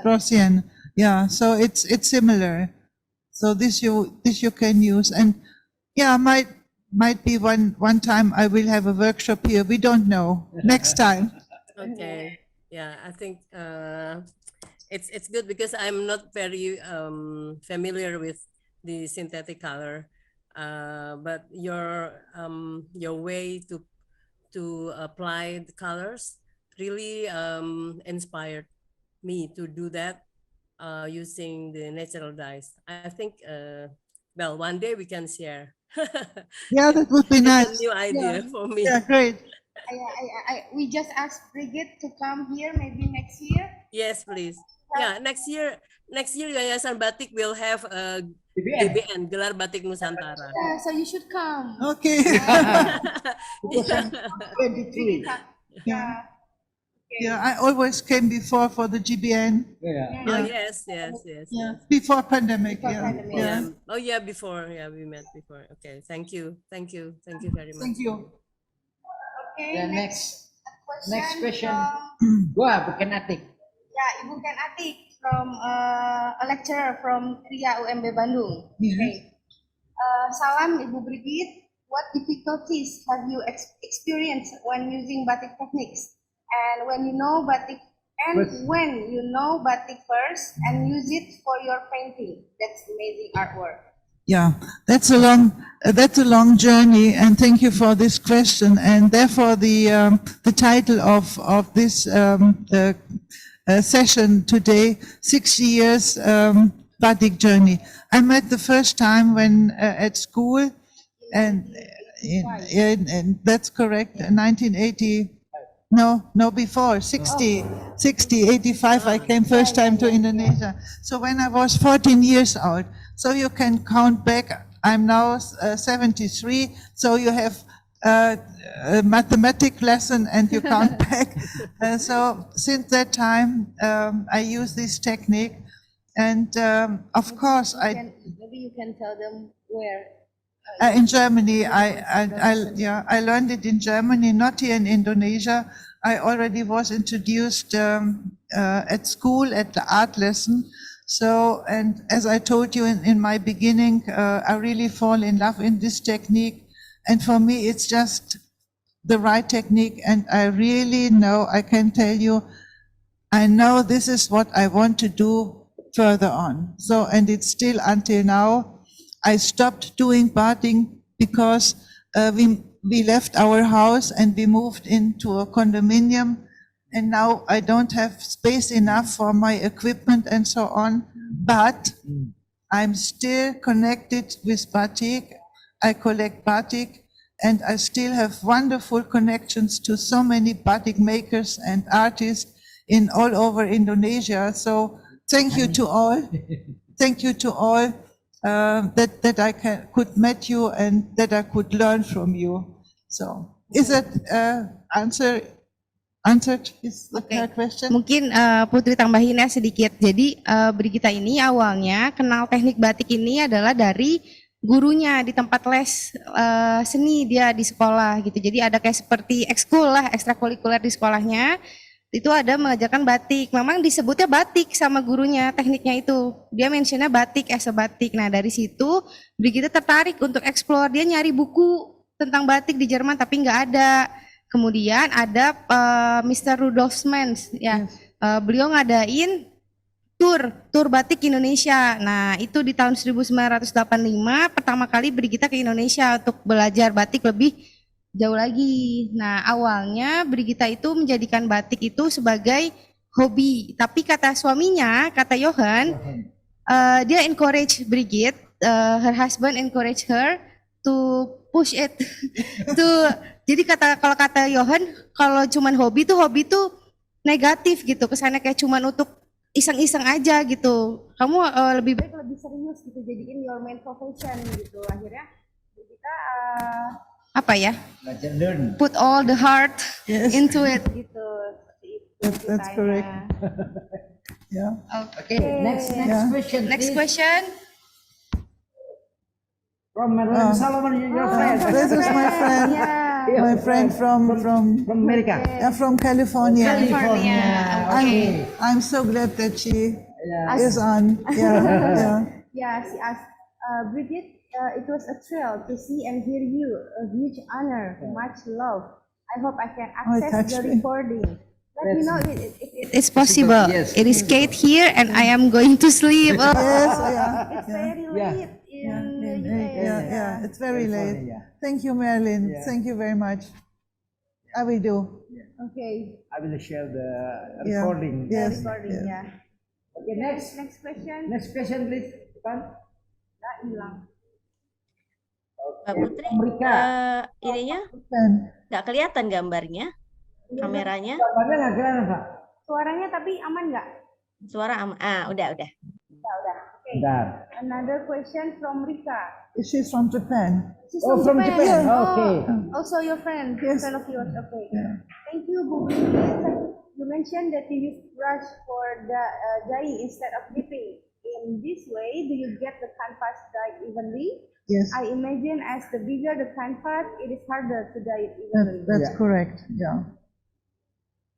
Prosian. Yeah, so it's similar. So this you can use, and yeah, might be one time I will have a workshop here. We don't know. Next time. Okay. Yeah, I think it's good because I'm not very familiar with the synthetic color, but your way to apply the colors really inspired me to do that using the natural dyes. I think well, one day we can share. Yeah, that would be It's nice. a new idea for me. Yeah, great. We just asked Brigitte to come here maybe next year. Yes, please. Yeah, next year Yayasan Batik will have a GBN, Gelar Batik Nusantara. Yeah, so you should come. Okay. 23. Yeah. Yeah, I always came before for the GBN. Yeah. Oh yes. Before pandemic. Pandemic. Yeah. Oh yeah, before. Yeah, we met before. Okay, thank you very much. Thank you. Okay. The next question. From, Wah, bukan Atik. yeah, Ibu Ken Atik from a lecturer from Tria UMB Bandung. Okay. Salam Ibu Brigitte. What difficulties have you experienced when using batik techniques? And when you know batik, when you know batik first and use it for your painting, that's amazing artwork. Yeah, that's a long journey, and thank you for this question. And therefore, the title of this session today, 60 years batik journey. I met the first time when at school, and that's correct, 1980. No, before 60, 85, I came first time to Indonesia. So when I was 14 years old, so you can count back. I'm now 73, so you have a mathematic lesson and you count back. So since that time, I use this technique, and of course, Maybe you can tell them where. in Germany, I learned it in Germany, not here in Indonesia. I already was introduced at school at the art lesson. So, and as I told you in my beginning, I really fall in love in this technique. And for me, it's just the right technique. And I really know, I can tell you, I know this is what I want to do further on. So, and it's still until now. I stopped doing batik because we left our house and we moved into a condominium, and now I don't have space enough for my equipment and so on. But I'm still connected with batik. I collect batik, and I still have wonderful connections to so many batik makers and artists in all over Indonesia. So thank you to all. Thank you to all. That I could meet you and that I could learn from you. So, is that answered? Is the question? Mungkin Putri tambahin ya sedikit. Jadi Brigita ini awalnya kenal teknik batik ini adalah dari gurunya di tempat les seni dia di sekolah gitu. Jadi ada kayak seperti ekskul lah, ekstrakurikuler di sekolahnya. Itu ada mengajarkan batik. Memang disebutnya batik sama gurunya, tekniknya itu. Dia mentionnya batik as a batik. Nah dari situ Brigita tertarik untuk explore. Dia nyari buku tentang batik di Jerman tapi nggak ada. Kemudian ada Mr. Rudolf Smans, ya. Beliau ngadain tur batik Indonesia. Nah itu di tahun 1985 pertama kali Brigita ke Indonesia untuk belajar batik lebih jauh lagi. Nah awalnya Brigita itu menjadikan batik itu sebagai hobi, tapi kata suaminya, kata Johan, dia encourage Brigit, her husband encourage her to push it. Jadi kalau kata Johan, kalau cuman hobi tuh negatif gitu, kesannya kayak cuman untuk iseng-iseng aja gitu. Kamu lebih baik lebih serius gitu, jadiin your main profession gitu. Akhirnya Brigita apa ya? Put all the heart into it gitu. That's correct. Yeah. Okay. Next question. Next question. From Marilyn Solomon, your friend. This is my friend. Yeah. My friend from America. from California. Okay. I'm so glad that she is on. Yeah. Yeah, she asked, Bridget, it was a thrill to see and hear you. A huge honor, much love. I hope I can access the recording. Let me know It's possible. Yes. It is Kate here and I am going to sleep. Oh. Yes. It's very late in the US. Yeah. It's very late. Thank you, Marilyn. Thank you very much. I will do. Okay. I will share the recording. Yes. Recording, yeah. Okay, next question. question, please. Nggak hilang. Mbak Putri, Amerika. ininya nggak kelihatan gambarnya, kameranya. Gambarnya nggak kelihatan, Pak. Suaranya tapi aman nggak? Suara aman. Udah. Udah. Okay. Bentar. Another question from Rika. She's from Japan. She's Oh, from Japan. Okay. Also your friend, Yes. friend of yours. Okay. Yeah. Thank you, Bu. You mentioned that you use brush for the dyeing instead of dipping. In this way, do you get the canvas dyed evenly? Yes. I imagine as the bigger the canvas, it is harder to dye it evenly. That's correct.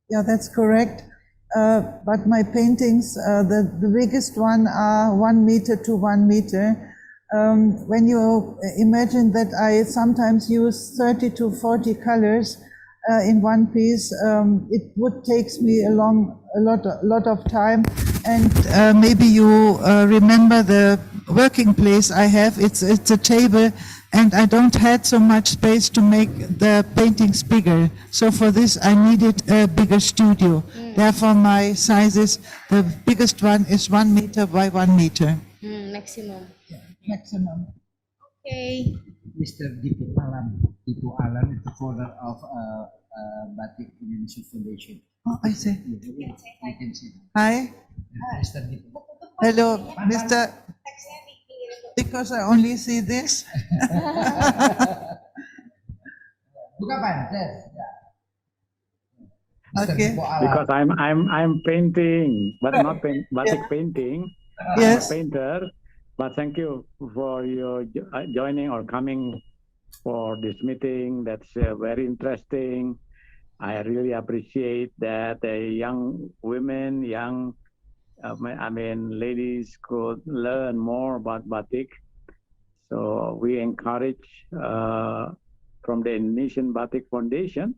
Yeah, that's correct. But my paintings, the biggest one are 1 meter to 1 meter. When you imagine that I sometimes use 30 to 40 colors in one piece, it would take me a lot of time. And maybe you remember the working place I have. It's a table, and I don't had so much space to make the paintings bigger. So for this, I needed a bigger studio. Therefore, my sizes, the biggest one is 1 meter by 1 meter. Maximum. Maximum. Okay. Mr. Dipu Alan is the founder of Batik Indonesia Foundation. Oh, I see. You can see. Hi. Mr. Dito. Hello, Mr. Because I only see this. Buka pan, Ses. Ya. Okay. Because I'm painting, but not batik painting. Yes. I'm a painter. But thank you for your joining or coming for this meeting. That's very interesting. I really appreciate that young women, ladies could learn more about batik. So we encourage from the Indonesian Batik Foundation.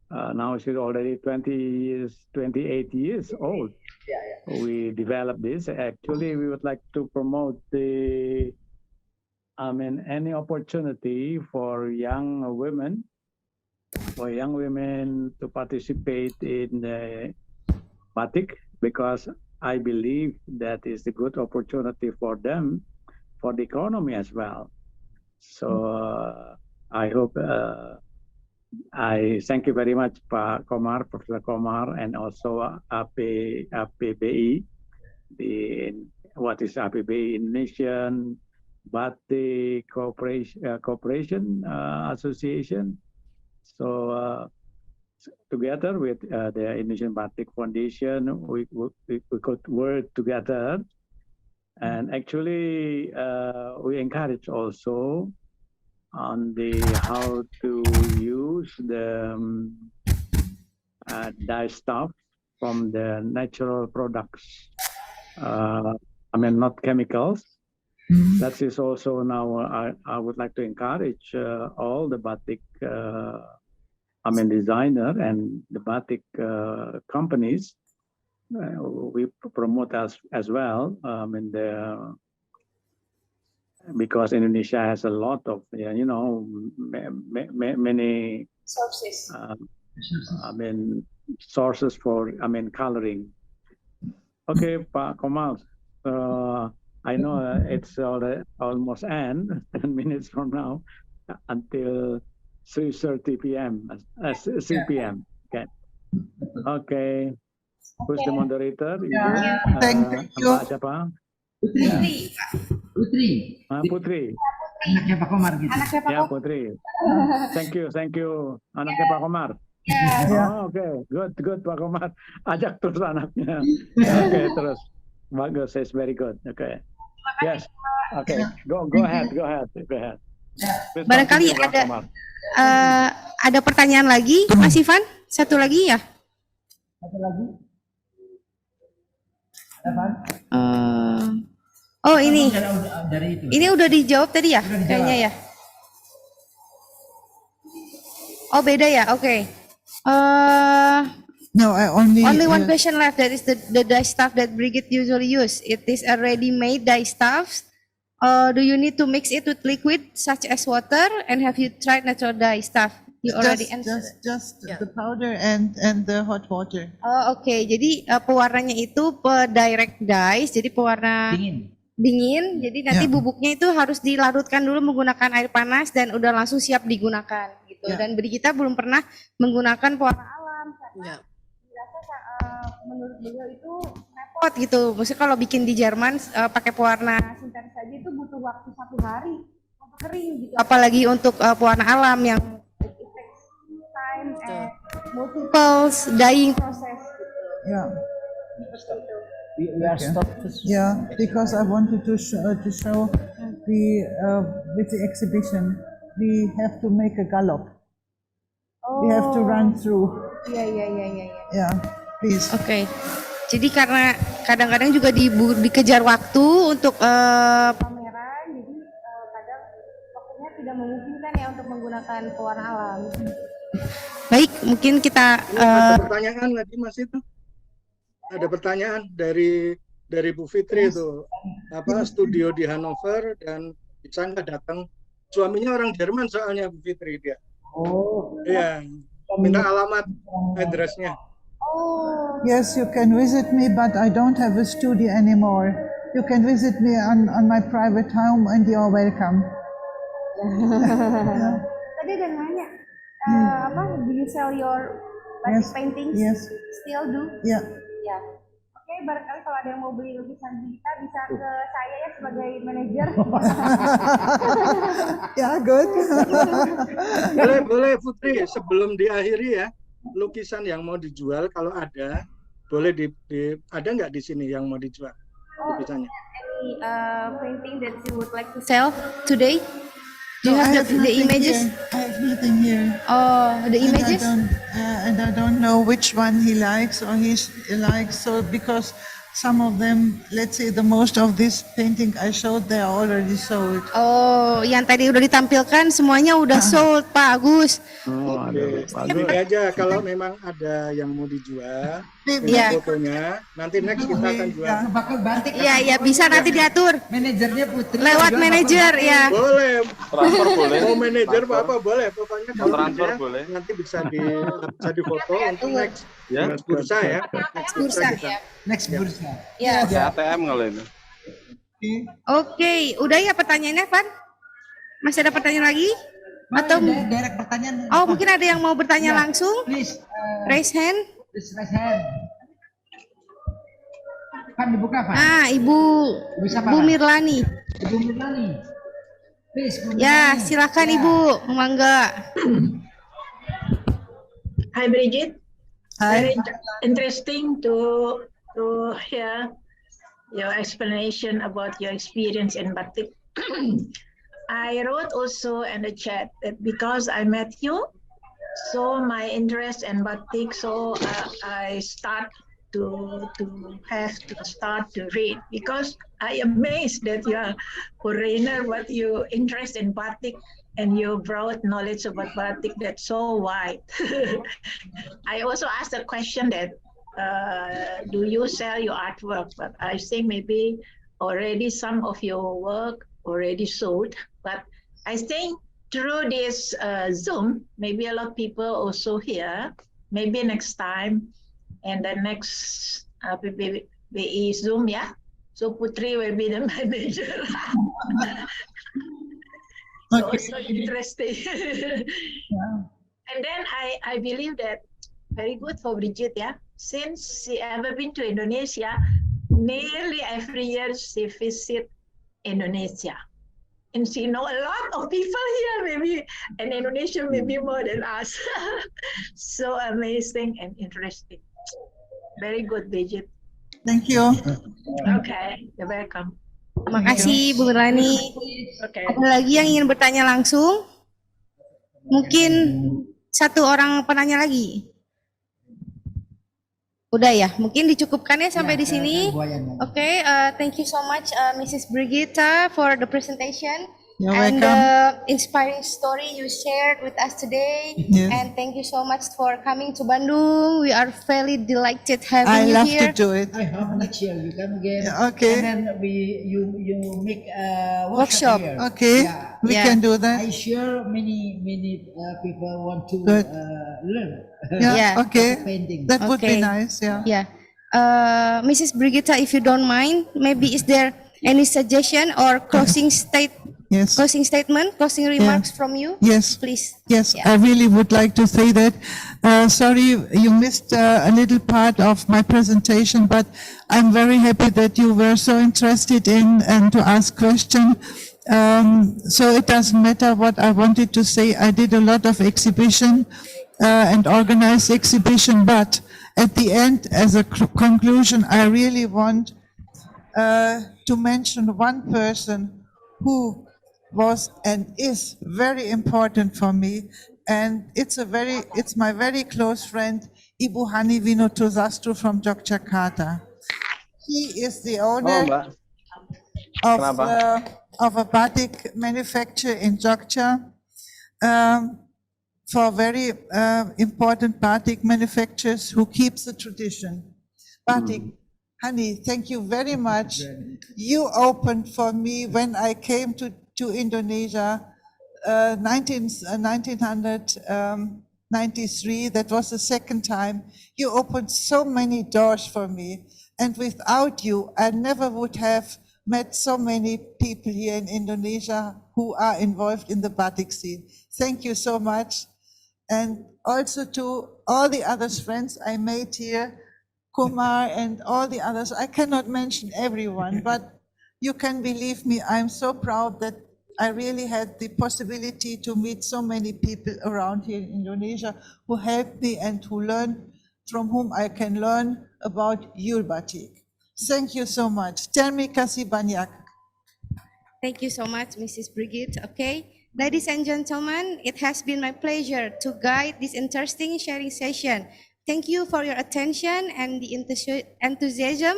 Now she's already 28 years old. We developed this. Actually, we would like to promote any opportunity for young women to participate in batik, because I believe that is a good opportunity for them, for the economy as well. So I hope I thank you very much, Pak Komar, Professor Komar, and also APPBI. What is APPBI? Indonesian Batik Cooperation Association. So together with the Indonesian Batik Foundation, we could work together, and actually we encourage also on how to use the dye stuff from the natural products. Not chemicals. That is also now I would like to encourage all the batik designer and the batik companies. We promote as well because Indonesia has a lot of many Sources. sources for coloring. Okay, Pak Komal. I know it's almost end 10 minutes from now until 3:30 p.m. 3 p.m. Okay. Who's the moderator? Thank you. Mbak siapa? Putri. Putri. Anaknya Pak Komar gitu. Ya, Putri. Thank you. Anaknya Pak Komar. Oh, okay. Good Pak Komar. Ajak terus anaknya. Okay, terus. Bagus, it's very good. Okay. Yes. Okay. Go ahead. Barangkali ada pertanyaan lagi, Mas Ivan? Satu lagi ya? Satu lagi. Oh ini. Dari itu. Ini udah dijawab tadi ya? Kayaknya ya. Oh beda ya? Oke. No, I only One question left. That is the dye stuff that Brigitte usually use. It is a ready-made dye stuff. Do you need to mix it with liquid such as water? And have you tried natural dye stuff? You already answered. Just the powder and the hot water. Oh oke. Jadi pewarnanya itu direct dyes. Jadi pewarna dingin. Jadi nanti bubuknya itu harus dilarutkan dulu menggunakan air panas dan udah langsung siap digunakan gitu. Dan Brigitte belum pernah menggunakan pewarna alam karena menurut beliau itu repot gitu. Maksudnya kalau bikin di Jerman pakai pewarna sintetis saja itu butuh waktu 1 hari untuk kering gitu. Apalagi untuk pewarna alam yang time and multiple dyeing process gitu. Yeah. We are stopped. Yeah, because I wanted to show the with the exhibition we have to make a gallop. We have to run through. Iya. Yeah, please. Oke. Jadi karena kadang-kadang juga dikejar waktu untuk pameran, jadi kadang waktunya tidak memungkinkan ya untuk menggunakan pewarna alam. Baik, mungkin kita ada pertanyaan lagi Mas itu. Ada pertanyaan dari Bu Fitri itu. Studio di Hanover dan bisa nggak datang? Suaminya orang Jerman soalnya Bu Fitri dia. Oh. Iya. Minta alamat addressnya. Yes, you can visit me, but I don't have a studio anymore. You can visit me on my private home and you're welcome. Tadi ada nanya, Do you sell your batik Yes, paintings? yes. Still do? Yeah. Ya. Oke, barangkali kalau ada yang mau beli lukisan kita bisa ke saya ya sebagai manajer. Yeah, good. Boleh Putri, sebelum diakhiri ya, lukisan yang mau dijual kalau ada, boleh ada nggak di sini yang mau dijual lukisannya? Any painting that you would like to sell today? Do you No, I have have the nothing images? here. I have nothing here. Oh, the images? And I don't know which one he likes or he likes. So because some of them, let's say the most of this painting I showed, they are already sold. Oh, yang tadi udah ditampilkan semuanya udah sold, Pak Agus. Oh, Oke, gini aja kalau memang ada yang mau dijual Maybe. dengan Iya. fotonya, nanti next kita akan jual. Bakal batik. Iya, bisa nanti diatur Manajernya Putri. lewat juga manajer bakal ya. Boleh, Transfer boleh. mau manajer apa boleh, pokoknya kalau Transfer ada boleh. nanti bisa difoto untuk next Ya. bursa ya. Next bursa kita. next bursa. Ya. Kayak ATM kalau ini. Oke, udah ya pertanyaannya, Van? Masih ada pertanyaan lagi? Atau direct pertanyaan. oh mungkin ada yang mau bertanya Ya. langsung? Please, Raise hand. please raise hand. Kan dibuka, Pak. Ibu Bisa, Bu Pak. Mirlani. Ibu Mirlani. Please, Bu Ya, Mirlani. silakan Ya. Ibu, mangga. Hi Bridget. Hi. Very interesting to hear your explanation about your experience in Batik. I wrote also in the chat that because I met you, so my interest in Batik, so I start to start to read because I am amazed that you are foreigner, but you interest in Batik and you brought knowledge about Batik that's so wide. I also asked a question that do you sell your artwork? But I think maybe already some of your work already sold. But I think through this Zoom, maybe a lot of people also here. Maybe next time, and the next APPBI Zoom, yeah. So Putri will be the manager. So Okay. also interesting. And then I believe that very good for Bridget, yeah. Since she ever been to Indonesia, nearly every year she visit Indonesia. And she know a lot of people here, maybe, and Indonesia maybe more than us. So amazing and interesting. Very good, Bridget. Thank you. Okay, you're welcome. Makasih Bu Mirlani. Okay. Ada lagi yang ingin bertanya langsung? Mungkin satu orang penanya lagi. Udah ya, mungkin dicukupkan ya sampai di sini. Oke, thank you so much Mrs. Brigitta for the presentation. You're and welcome. the inspiring story you shared with us today. Yes. And thank you so much for coming to Bandung. We are very delighted having I you love here. to do it. I hope next year you come again. Yeah, okay. And then you make a Workshop. workshop here. Okay, Yeah. we Yeah. can do that. I sure many people want to Good. learn. Yeah. Okay. Painting. That would be Okay. nice. Yeah. Yeah. Mrs. Brigitta, if you don't mind, maybe is there any suggestion or closing Yes. closing remarks from you? Yes. Please. Yes, Yeah. I really would like to say that. Sorry, you missed a little part of my presentation, but I'm very happy that you were so interested in and to ask questions. So it doesn't matter what I wanted to say. I did a lot of exhibition and organized exhibition, but at the end, as a conclusion, I really want to mention one person who was and is very important for me, and it's my very close friend, Ibu Hani Vinotosastro from Yogyakarta. He is the owner of a batik manufacturer in Jogja, for very important batik manufacturers who keeps the tradition. Batik, Hani, thank you very much. You opened for me when I came to Indonesia, 1993. That was the second time. You opened so many doors for me. And without you, I never would have met so many people here in Indonesia who are involved in the batik scene. Thank you so much. and also to all the other friends I made here, Kumar and all the others. I cannot mention everyone, but you can believe me, I'm so proud that I really had the possibility to meet so many people around here in Indonesia who helped me and who learned, from whom I can learn about your batik. Thank you so much. Terima kasih banyak. Thank you so much, Mrs. Brigitte. Okay, ladies and gentlemen, it has been my pleasure to guide this interesting sharing session. Thank you for your attention and the enthusiasm.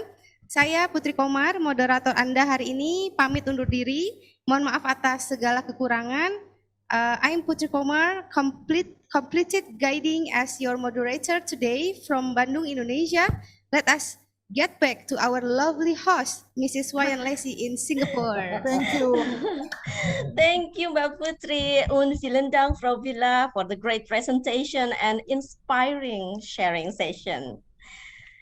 Saya Putri Komar, moderator Anda hari ini, pamit undur diri. Mohon maaf atas segala kekurangan. I'm Putri Komar, completed guiding as your moderator today from Bandung, Indonesia. Let us get back to our lovely host, Mrs. Wayan Lesi in Singapore. Thank you. Thank you, Mbak Putri und vielen Dank, Frau Villa, for the great presentation and inspiring sharing session.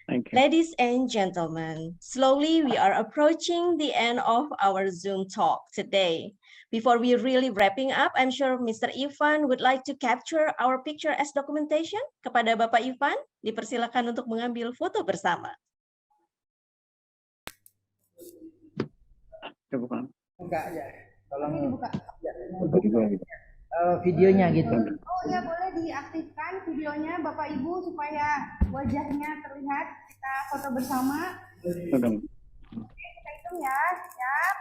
Thank you. Ladies and gentlemen, slowly we are approaching the end of our Zoom talk today. Before we really wrapping up, I'm sure Mr. Ivan would like to capture our picture as documentation. Kepada Bapak Ivan, dipersilakan untuk mengambil foto bersama. Enggak ya. Tolong Dibuka. videonya gitu. Oh ya, boleh diaktifkan videonya Bapak Ibu supaya wajahnya terlihat. Kita foto bersama. Oke, kita hitung ya. Siap.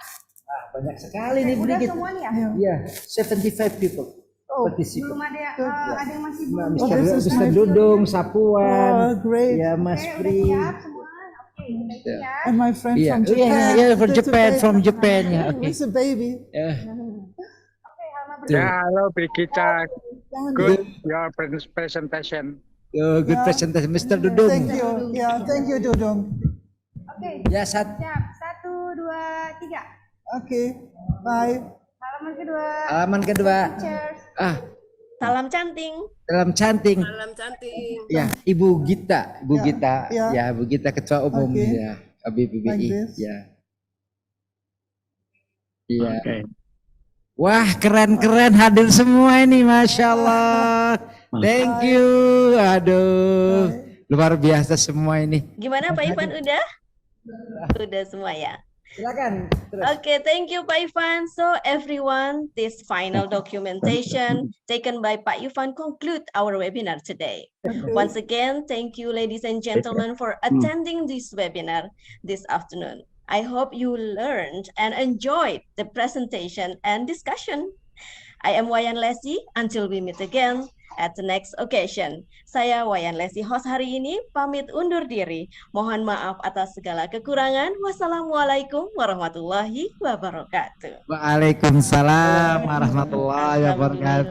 Ah, banyak sekali nih Udah Brigit. semua nih ya? Iya, 75 people. Oh, participate. belum ada yang masih belum. Mr. Dudung, Sapuan, Oh, great. ya Mas Oke, udah Pri. siap semua. Oke, kita hitung ya. And my friend Iya, from Japan. iya, from little Japan, baby. from Japan ya. Oke. With a baby. Ya. Oke, halaman Tuh. berikutnya. Halo Brigita, Jangan good your presentation. Good Ya. presentation, Mr. Dudung. Thank you. Yeah, thank you, Dudung. Oke, Ya, siap. 1, 2, 3. Okay, bye. Halaman kedua. halaman kedua. Cheers. Ah, Salam canting. dalam canting. Salam cantik. Ya, Ibu Gita, Ya, ya. ya, Bu Gita Ketua Umum Oke. ya, APPBI, Like this. ya. Iya. Okay. Wah, keren-keren hadir semua ini, Masya Allah. Thank you. Aduh, luar biasa semua ini. Gimana Pak Ivan, udah? Udah semua ya? Silakan. Okay, thank you, Pak Ivan. So everyone, this final documentation taken by Pak Ivan conclude our webinar today. Once again, thank you, ladies and gentlemen, for attending this webinar this afternoon. I hope you learned and enjoyed the presentation and discussion. I am Wayan Lesi. Until we meet again at the next occasion. Saya Wayan Lesi, host hari ini, pamit undur diri. Mohon maaf atas segala kekurangan. Wassalamualaikum warahmatullahi wabarakatuh. Waalaikumsalam warahmatullahi wabarakatuh.